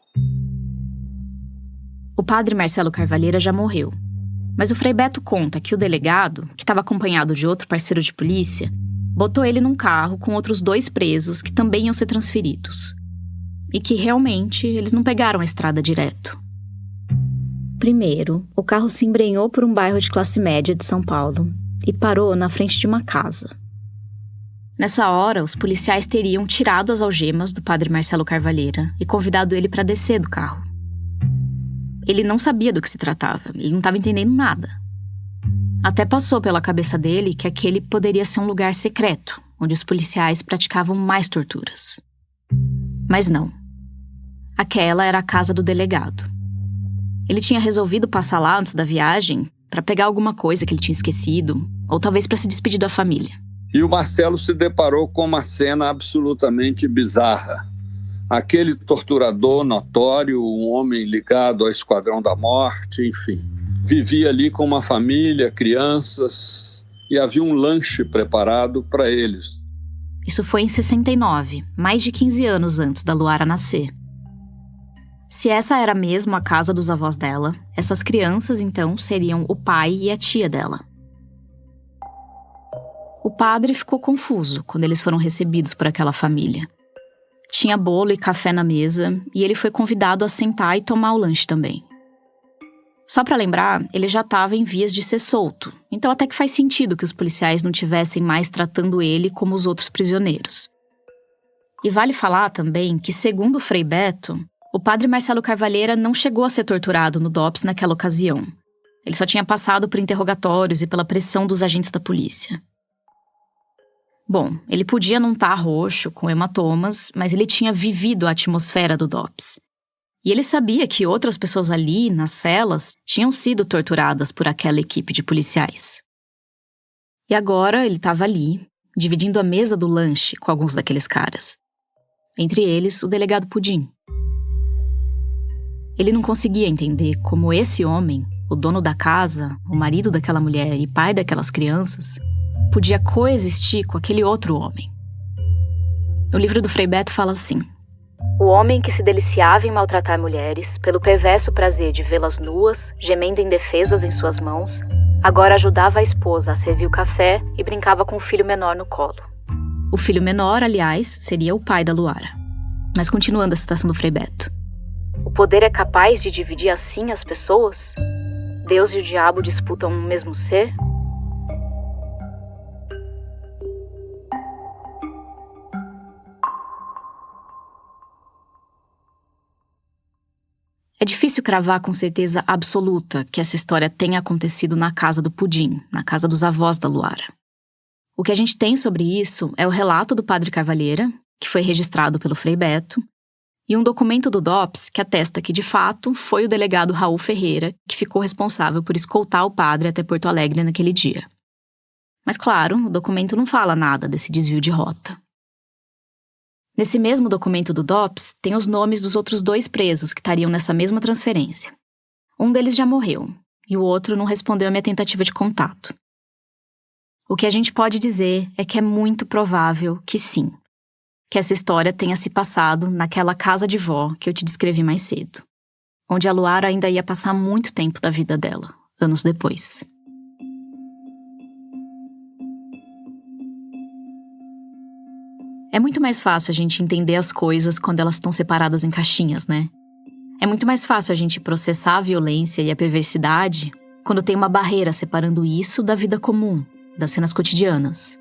O padre Marcelo Carvalheira já morreu. Mas o Frei Beto conta que o delegado, que estava acompanhado de outro parceiro de polícia, botou ele num carro com outros 2 presos que também iam ser transferidos. E que, realmente, eles não pegaram a estrada direto. Primeiro, o carro se embrenhou por um bairro de classe média de São Paulo e parou na frente de uma casa. Nessa hora, os policiais teriam tirado as algemas do padre Marcelo Carvalheira e convidado ele para descer do carro. Ele não sabia do que se tratava, ele não estava entendendo nada. Até passou pela cabeça dele que aquele poderia ser um lugar secreto, onde os policiais praticavam mais torturas. Mas não. Aquela era a casa do delegado. Ele tinha resolvido passar lá antes da viagem para pegar alguma coisa que ele tinha esquecido, ou talvez para se despedir da família. E o Marcelo se deparou com uma cena absolutamente bizarra. Aquele torturador notório, um homem ligado ao Esquadrão da Morte, enfim. Vivia ali com uma família, crianças, e havia um lanche preparado para eles. Isso foi em 69, mais de 15 anos antes da Luara nascer. Se essa era mesmo a casa dos avós dela, essas crianças, então, seriam o pai e a tia dela. O padre ficou confuso quando eles foram recebidos por aquela família. Tinha bolo e café na mesa e ele foi convidado a sentar e tomar o lanche também. Só pra lembrar, ele já estava em vias de ser solto, então até que faz sentido que os policiais não tivessem mais tratando ele como os outros prisioneiros. E vale falar também que, segundo o Frei Beto, o padre Marcelo Carvalheira não chegou a ser torturado no DOPS naquela ocasião. Ele só tinha passado por interrogatórios e pela pressão dos agentes da polícia. Bom, ele podia não estar roxo, com hematomas, mas ele tinha vivido a atmosfera do DOPS. E ele sabia que outras pessoas ali, nas celas, tinham sido torturadas por aquela equipe de policiais. E agora ele estava ali, dividindo a mesa do lanche com alguns daqueles caras. Entre eles, o delegado Pudim. Ele não conseguia entender como esse homem, o dono da casa, o marido daquela mulher e pai daquelas crianças, podia coexistir com aquele outro homem. O livro do Frei Beto fala assim: o homem que se deliciava em maltratar mulheres, pelo perverso prazer de vê-las nuas, gemendo indefesas em suas mãos, agora ajudava a esposa a servir o café e brincava com o filho menor no colo. O filho menor, aliás, seria o pai da Luara. Mas continuando a citação do Frei Beto. O poder é capaz de dividir assim as pessoas? Deus e o diabo disputam um mesmo ser? É difícil cravar com certeza absoluta que essa história tenha acontecido na casa do Pudim, na casa dos avós da Luara. O que a gente tem sobre isso é o relato do padre Carvalheira, que foi registrado pelo Frei Beto, e um documento do DOPS que atesta que, de fato, foi o delegado Raul Ferreira que ficou responsável por escoltar o padre até Porto Alegre naquele dia. Mas, claro, o documento não fala nada desse desvio de rota. Nesse mesmo documento do DOPS, tem os nomes dos outros 2 presos que estariam nessa mesma transferência. Um deles já morreu, e o outro não respondeu à minha tentativa de contato. O que a gente pode dizer é que é muito provável que sim, que essa história tenha se passado naquela casa de vó que eu te descrevi mais cedo, onde a Luara ainda ia passar muito tempo da vida dela, anos depois. É muito mais fácil a gente entender as coisas quando elas estão separadas em caixinhas, né? É muito mais fácil a gente processar a violência e a perversidade quando tem uma barreira separando isso da vida comum, das cenas cotidianas.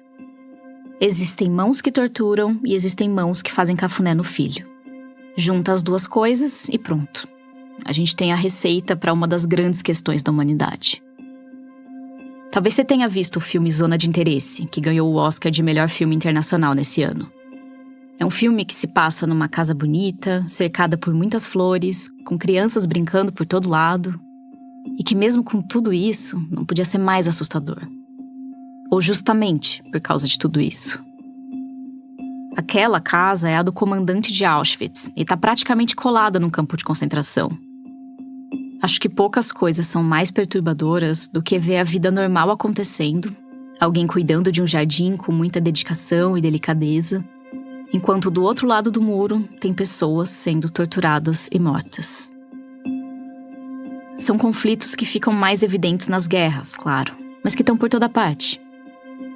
Existem mãos que torturam e existem mãos que fazem cafuné no filho. Junta as 2 coisas e pronto. A gente tem a receita para uma das grandes questões da humanidade. Talvez você tenha visto o filme Zona de Interesse, que ganhou o Oscar de melhor filme internacional nesse ano. É um filme que se passa numa casa bonita, cercada por muitas flores, com crianças brincando por todo lado, e que mesmo com tudo isso, não podia ser mais assustador. Ou justamente por causa de tudo isso. Aquela casa é a do comandante de Auschwitz e está praticamente colada num campo de concentração. Acho que poucas coisas são mais perturbadoras do que ver a vida normal acontecendo, alguém cuidando de um jardim com muita dedicação e delicadeza, enquanto do outro lado do muro tem pessoas sendo torturadas e mortas. São conflitos que ficam mais evidentes nas guerras, claro, mas que estão por toda parte.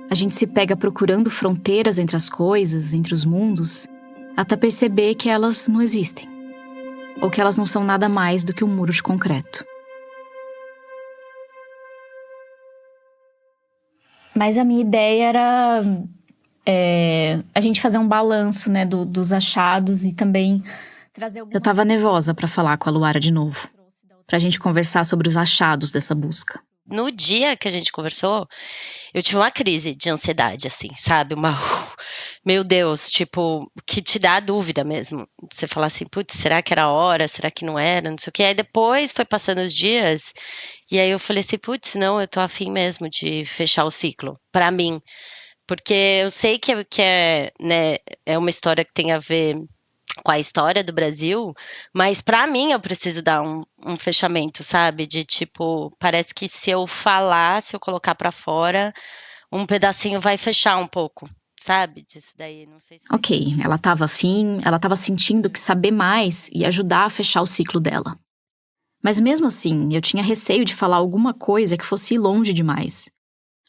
A gente se pega procurando fronteiras entre as coisas, entre os mundos, até perceber que elas não existem. Ou que elas não são nada mais do que um muro de concreto. Mas a minha ideia era a gente fazer um balanço, né, dos achados e também trazer alguma... Eu tava nervosa pra falar com a Luara de novo. Pra gente conversar sobre os achados dessa busca. No dia que a gente conversou, eu tive uma crise de ansiedade, assim, sabe? Meu Deus, tipo, que te dá dúvida mesmo. Você fala assim, putz, será que era a hora? Será que não era? Não sei o quê. Aí depois foi passando os dias, e aí eu falei assim, putz, não, eu tô afim mesmo de fechar o ciclo, pra mim. Porque eu sei que é, né, é uma história que tem a ver com a história do Brasil, mas pra mim eu preciso dar um fechamento, sabe? De tipo, parece que se eu falar, se eu colocar pra fora, um pedacinho vai fechar um pouco, sabe? Disso daí, não sei se... Ok, ela tava afim, ela tava sentindo que saber mais ia ajudar a fechar o ciclo dela. Mas mesmo assim, eu tinha receio de falar alguma coisa que fosse ir longe demais.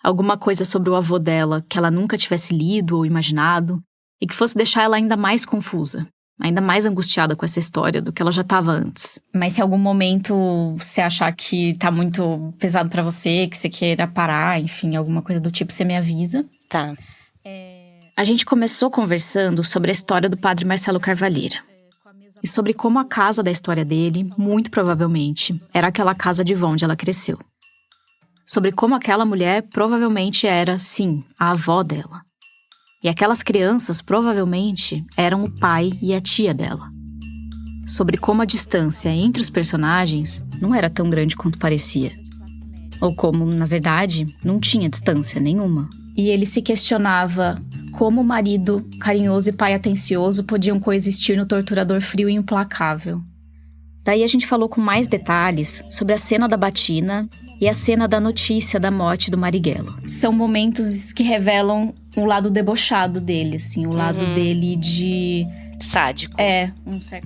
Alguma coisa sobre o avô dela que ela nunca tivesse lido ou imaginado, e que fosse deixar ela ainda mais confusa. ainda mais angustiada com essa história do que ela já estava antes. Mas se em algum momento você achar que tá muito pesado pra você, que você queira parar, enfim, alguma coisa do tipo, você me avisa. Tá. A gente começou conversando sobre a história do padre Marcelo Carvalheira. E sobre como a casa da história dele, muito provavelmente, era aquela casa de vó onde ela cresceu. Sobre como aquela mulher provavelmente era, sim, a avó dela. E aquelas crianças provavelmente eram o pai e a tia dela. Sobre como a distância entre os personagens não era tão grande quanto parecia. Ou como, na verdade, não tinha distância nenhuma. E ele se questionava como o marido carinhoso e pai atencioso podiam coexistir no torturador frio e implacável. Daí a gente falou com mais detalhes sobre a cena da batina e a cena da notícia da morte do Marighella. São momentos que revelam o lado debochado dele, assim, o lado dele de... Sádico.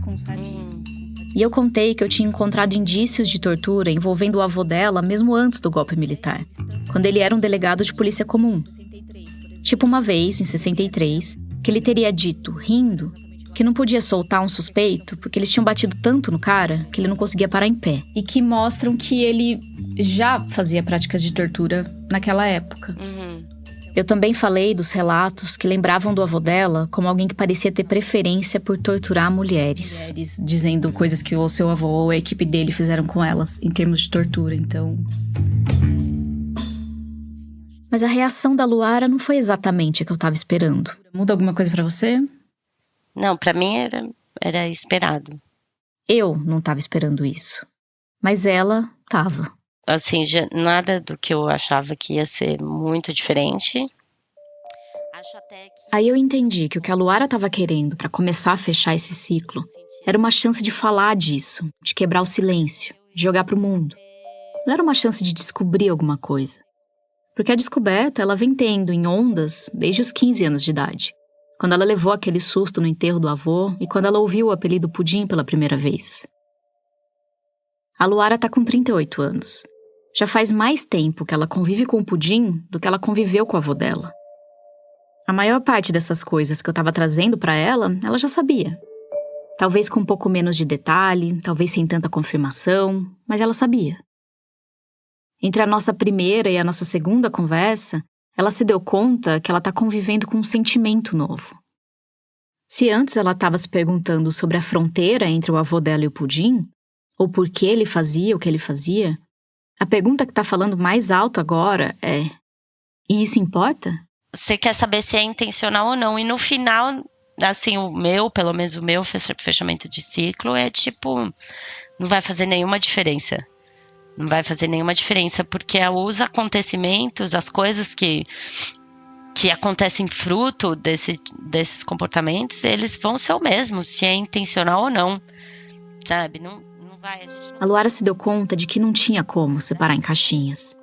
Com sadismo. E eu contei que eu tinha encontrado indícios de tortura envolvendo o avô dela mesmo antes do golpe militar, quando ele era um delegado de polícia comum. Tipo uma vez, em 63, que ele teria dito, rindo, que não podia soltar um suspeito porque eles tinham batido tanto no cara que ele não conseguia parar em pé. E que mostram que ele já fazia práticas de tortura naquela época. Eu também falei dos relatos que lembravam do avô dela como alguém que parecia ter preferência por torturar mulheres. Dizendo coisas que o seu avô ou a equipe dele fizeram com elas em termos de tortura, então... Mas a reação da Luara não foi exatamente a que eu tava esperando. Muda alguma coisa pra você? Não, pra mim era esperado. Eu não tava esperando isso. Mas ela tava. Assim, nada do que eu achava que ia ser muito diferente. Acho até que... Aí eu entendi que o que a Luara tava querendo pra começar a fechar esse ciclo era uma chance de falar disso, de quebrar o silêncio, de jogar pro mundo. Não era uma chance de descobrir alguma coisa. Porque a descoberta ela vem tendo em ondas desde os 15 anos de idade. Quando ela levou aquele susto no enterro do avô e quando ela ouviu o apelido Pudim pela primeira vez. A Luara tá com 38 anos. Já faz mais tempo que ela convive com o Pudim do que ela conviveu com o avô dela. A maior parte dessas coisas que eu tava trazendo pra ela já sabia. Talvez com um pouco menos de detalhe, talvez sem tanta confirmação, mas ela sabia. Entre a nossa primeira e a nossa segunda conversa, ela se deu conta que ela tá convivendo com um sentimento novo. Se antes ela estava se perguntando sobre a fronteira entre o avô dela e o Pudim, ou por que ele fazia o que ele fazia, a pergunta que tá falando mais alto agora é: e isso importa? Você quer saber se é intencional ou não, e no final, assim, pelo menos o meu fechamento de ciclo é tipo, não vai fazer nenhuma diferença. Não vai fazer nenhuma diferença, porque os acontecimentos, as coisas que acontecem fruto desses comportamentos, eles vão ser o mesmo, se é intencional ou não, sabe? Não vai, A Luara se deu conta de que não tinha como separar em caixinhas.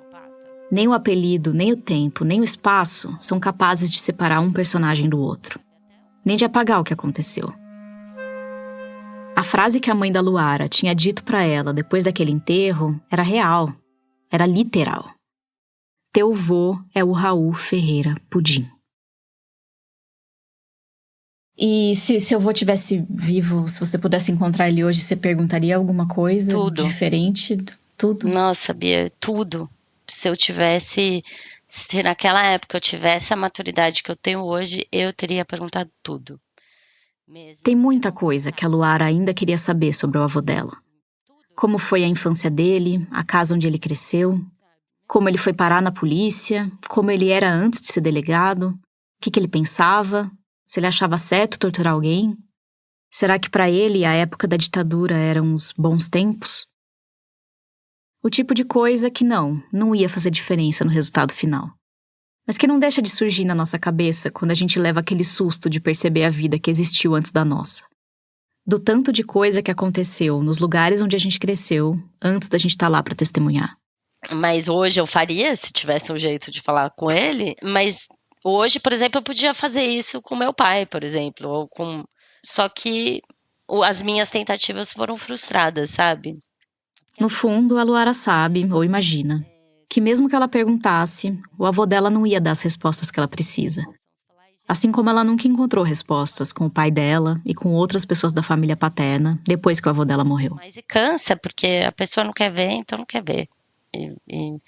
Nem o apelido, nem o tempo, nem o espaço são capazes de separar um personagem do outro. Nem de apagar o que aconteceu. A frase que a mãe da Luara tinha dito pra ela depois daquele enterro era real, era literal. Teu vô é o Raul Ferreira Pudim. E se seu vô tivesse vivo, se você pudesse encontrar ele hoje, você perguntaria alguma coisa diferente? Tudo? Nossa, Bia, tudo. Se naquela época eu tivesse a maturidade que eu tenho hoje, eu teria perguntado tudo. Tem muita coisa que a Luara ainda queria saber sobre o avô dela. Como foi a infância dele, a casa onde ele cresceu, como ele foi parar na polícia, como ele era antes de ser delegado, o que ele pensava, se ele achava certo torturar alguém. Será que para ele a época da ditadura eram os bons tempos? O tipo de coisa que não ia fazer diferença no resultado final. Mas que não deixa de surgir na nossa cabeça quando a gente leva aquele susto de perceber a vida que existiu antes da nossa. Do tanto de coisa que aconteceu nos lugares onde a gente cresceu, antes da gente estar lá para testemunhar. Mas hoje eu faria, se tivesse um jeito de falar com ele, mas hoje, por exemplo, eu podia fazer isso com meu pai, por exemplo, só que as minhas tentativas foram frustradas, sabe? No fundo, a Luara sabe, ou imagina, que mesmo que ela perguntasse, o avô dela não ia dar as respostas que ela precisa. Assim como ela nunca encontrou respostas com o pai dela e com outras pessoas da família paterna depois que o avô dela morreu. Mas cansa, porque a pessoa não quer ver, então não quer ver. E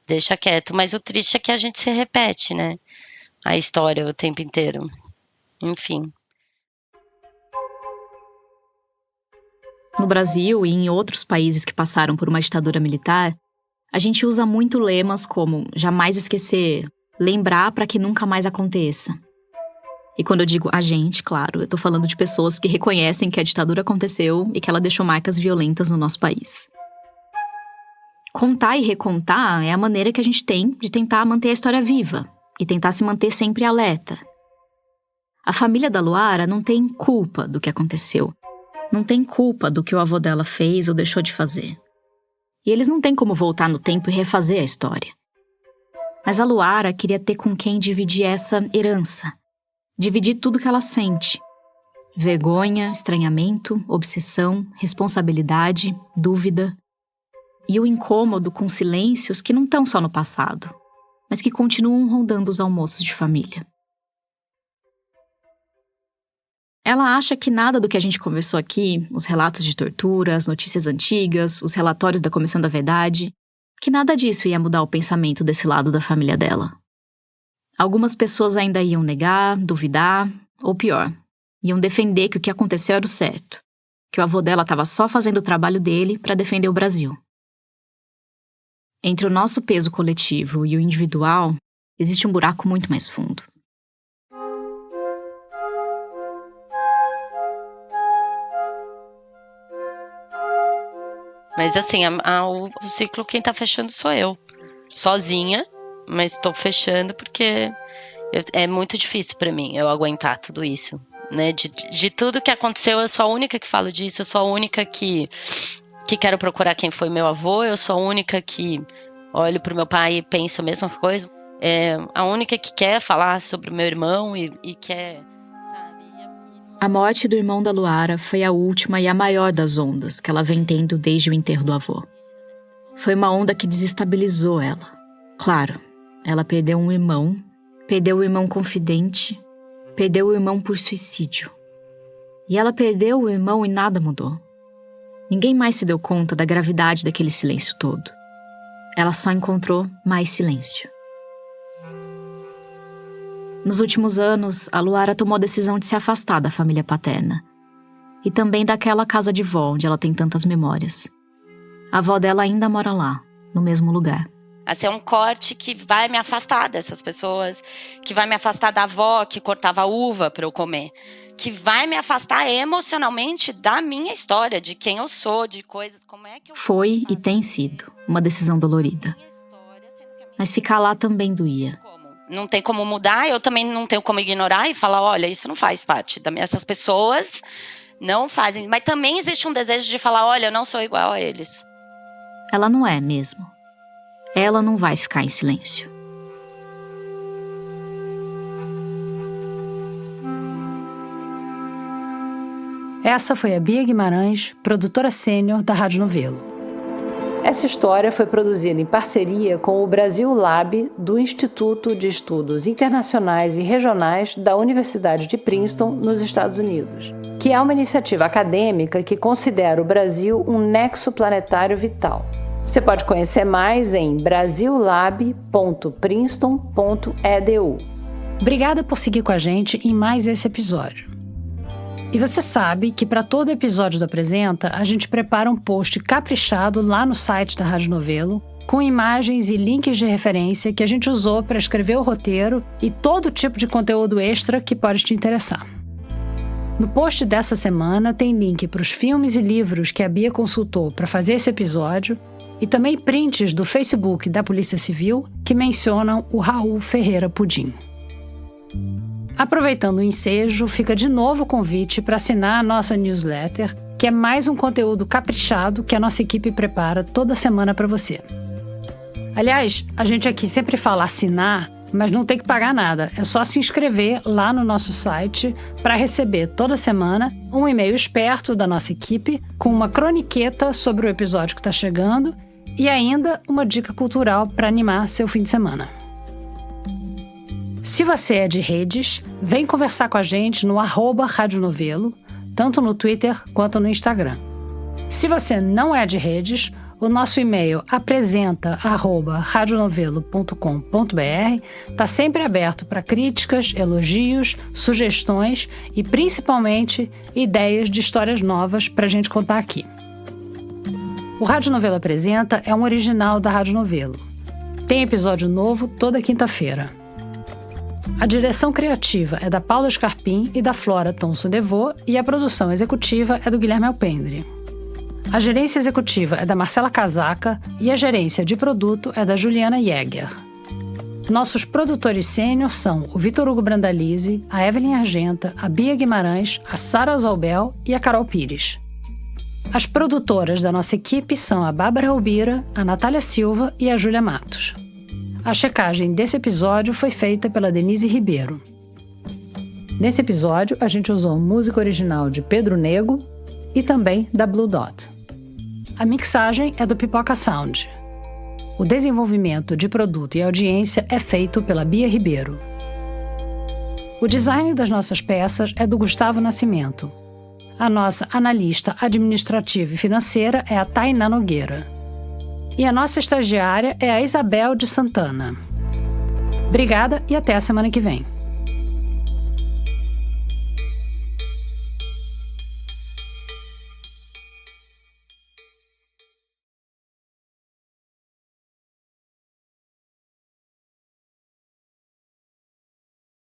deixa quieto. Mas o triste é que a gente se repete, né? A história o tempo inteiro. Enfim. No Brasil e em outros países que passaram por uma ditadura militar, a gente usa muito lemas como jamais esquecer, lembrar para que nunca mais aconteça. E quando eu digo a gente, claro, eu tô falando de pessoas que reconhecem que a ditadura aconteceu e que ela deixou marcas violentas no nosso país. Contar e recontar é a maneira que a gente tem de tentar manter a história viva e tentar se manter sempre alerta. A família da Luara não tem culpa do que aconteceu. Não tem culpa do que o avô dela fez ou deixou de fazer. E eles não têm como voltar no tempo e refazer a história. Mas a Luara queria ter com quem dividir essa herança. Dividir tudo que ela sente. Vergonha, estranhamento, obsessão, responsabilidade, dúvida. E o incômodo com silêncios que não estão só no passado, mas que continuam rondando os almoços de família. Ela acha que nada do que a gente conversou aqui, os relatos de tortura, as notícias antigas, os relatórios da Comissão da Verdade, que nada disso ia mudar o pensamento desse lado da família dela. Algumas pessoas ainda iam negar, duvidar, ou pior, iam defender que o que aconteceu era o certo, que o avô dela estava só fazendo o trabalho dele para defender o Brasil. Entre o nosso peso coletivo e o individual, existe um buraco muito mais fundo. Mas assim, o ciclo quem tá fechando sou eu. Sozinha, mas tô fechando porque é muito difícil pra mim eu aguentar tudo isso, né? De tudo que aconteceu, eu sou a única que falo disso, eu sou a única que quero procurar quem foi meu avô, eu sou a única que olho pro meu pai e penso a mesma coisa. A única que quer falar sobre o meu irmão e quer... A morte do irmão da Luara foi a última e a maior das ondas que ela vem tendo desde o enterro do avô. Foi uma onda que desestabilizou ela. Claro, ela perdeu um irmão, perdeu o irmão confidente, perdeu o irmão por suicídio. E ela perdeu o irmão e nada mudou. Ninguém mais se deu conta da gravidade daquele silêncio todo. Ela só encontrou mais silêncio. Nos últimos anos, a Luara tomou a decisão de se afastar da família paterna. E também daquela casa de vó, onde ela tem tantas memórias. A avó dela ainda mora lá, no mesmo lugar. Assim, é um corte que vai me afastar dessas pessoas, que vai me afastar da avó que cortava uva para eu comer, que vai me afastar emocionalmente da minha história, de quem eu sou, de coisas, como é que eu... Foi e tem sido uma decisão dolorida. Mas ficar lá também doía. Não tem como mudar, eu também não tenho como ignorar e falar, olha, isso não faz parte da minha... Essas pessoas não fazem. Mas também existe um desejo de falar, olha, eu não sou igual a eles. Ela não é mesmo. Ela não vai ficar em silêncio. Essa foi a Bia Guimarães, produtora sênior da Rádio Novelo. Essa história foi produzida em parceria com o Brasil Lab do Instituto de Estudos Internacionais e Regionais da Universidade de Princeton, nos Estados Unidos, que é uma iniciativa acadêmica que considera o Brasil um nexo planetário vital. Você pode conhecer mais em brasillab.princeton.edu. Obrigada por seguir com a gente em mais esse episódio. E você sabe que para todo episódio do Apresenta, a gente prepara um post caprichado lá no site da Rádio Novelo, com imagens e links de referência que a gente usou para escrever o roteiro e todo tipo de conteúdo extra que pode te interessar. No post dessa semana tem link para os filmes e livros que a Bia consultou para fazer esse episódio e também prints do Facebook da Polícia Civil que mencionam o Raul Ferreira Pudim. Aproveitando o ensejo, fica de novo o convite para assinar a nossa newsletter, que é mais um conteúdo caprichado que a nossa equipe prepara toda semana para você. Aliás, a gente aqui sempre fala assinar, mas não tem que pagar nada. É só se inscrever lá no nosso site para receber toda semana um e-mail esperto da nossa equipe com uma croniqueta sobre o episódio que está chegando e ainda uma dica cultural para animar seu fim de semana. Se você é de redes, vem conversar com a gente no @radionovelo, tanto no Twitter quanto no Instagram. Se você não é de redes, o nosso e-mail apresenta@radionovelo.com.br está sempre aberto para críticas, elogios, sugestões e, principalmente, ideias de histórias novas para a gente contar aqui. O Rádio Novelo Apresenta é um original da Rádio Novelo. Tem episódio novo toda quinta-feira. A direção criativa é da Paula Scarpim e da Flora Thomson-Devô e a produção executiva é do Guilherme Alpendre. A gerência executiva é da Marcela Casaca e a gerência de produto é da Juliana Jäger. Nossos produtores sênior são o Vitor Hugo Brandalize, a Evelyn Argenta, a Bia Guimarães, a Sara Oswalbel e a Carol Pires. As produtoras da nossa equipe são a Bárbara Rubira, a Natália Silva e a Júlia Matos. A checagem desse episódio foi feita pela Denise Ribeiro. Nesse episódio, a gente usou música original de Pedro Nego e também da Blue Dot. A mixagem é do Pipoca Sound. O desenvolvimento de produto e audiência é feito pela Bia Ribeiro. O design das nossas peças é do Gustavo Nascimento. A nossa analista administrativa e financeira é a Tainá Nogueira. E a nossa estagiária é a Isabel de Santana. Obrigada e até a semana que vem.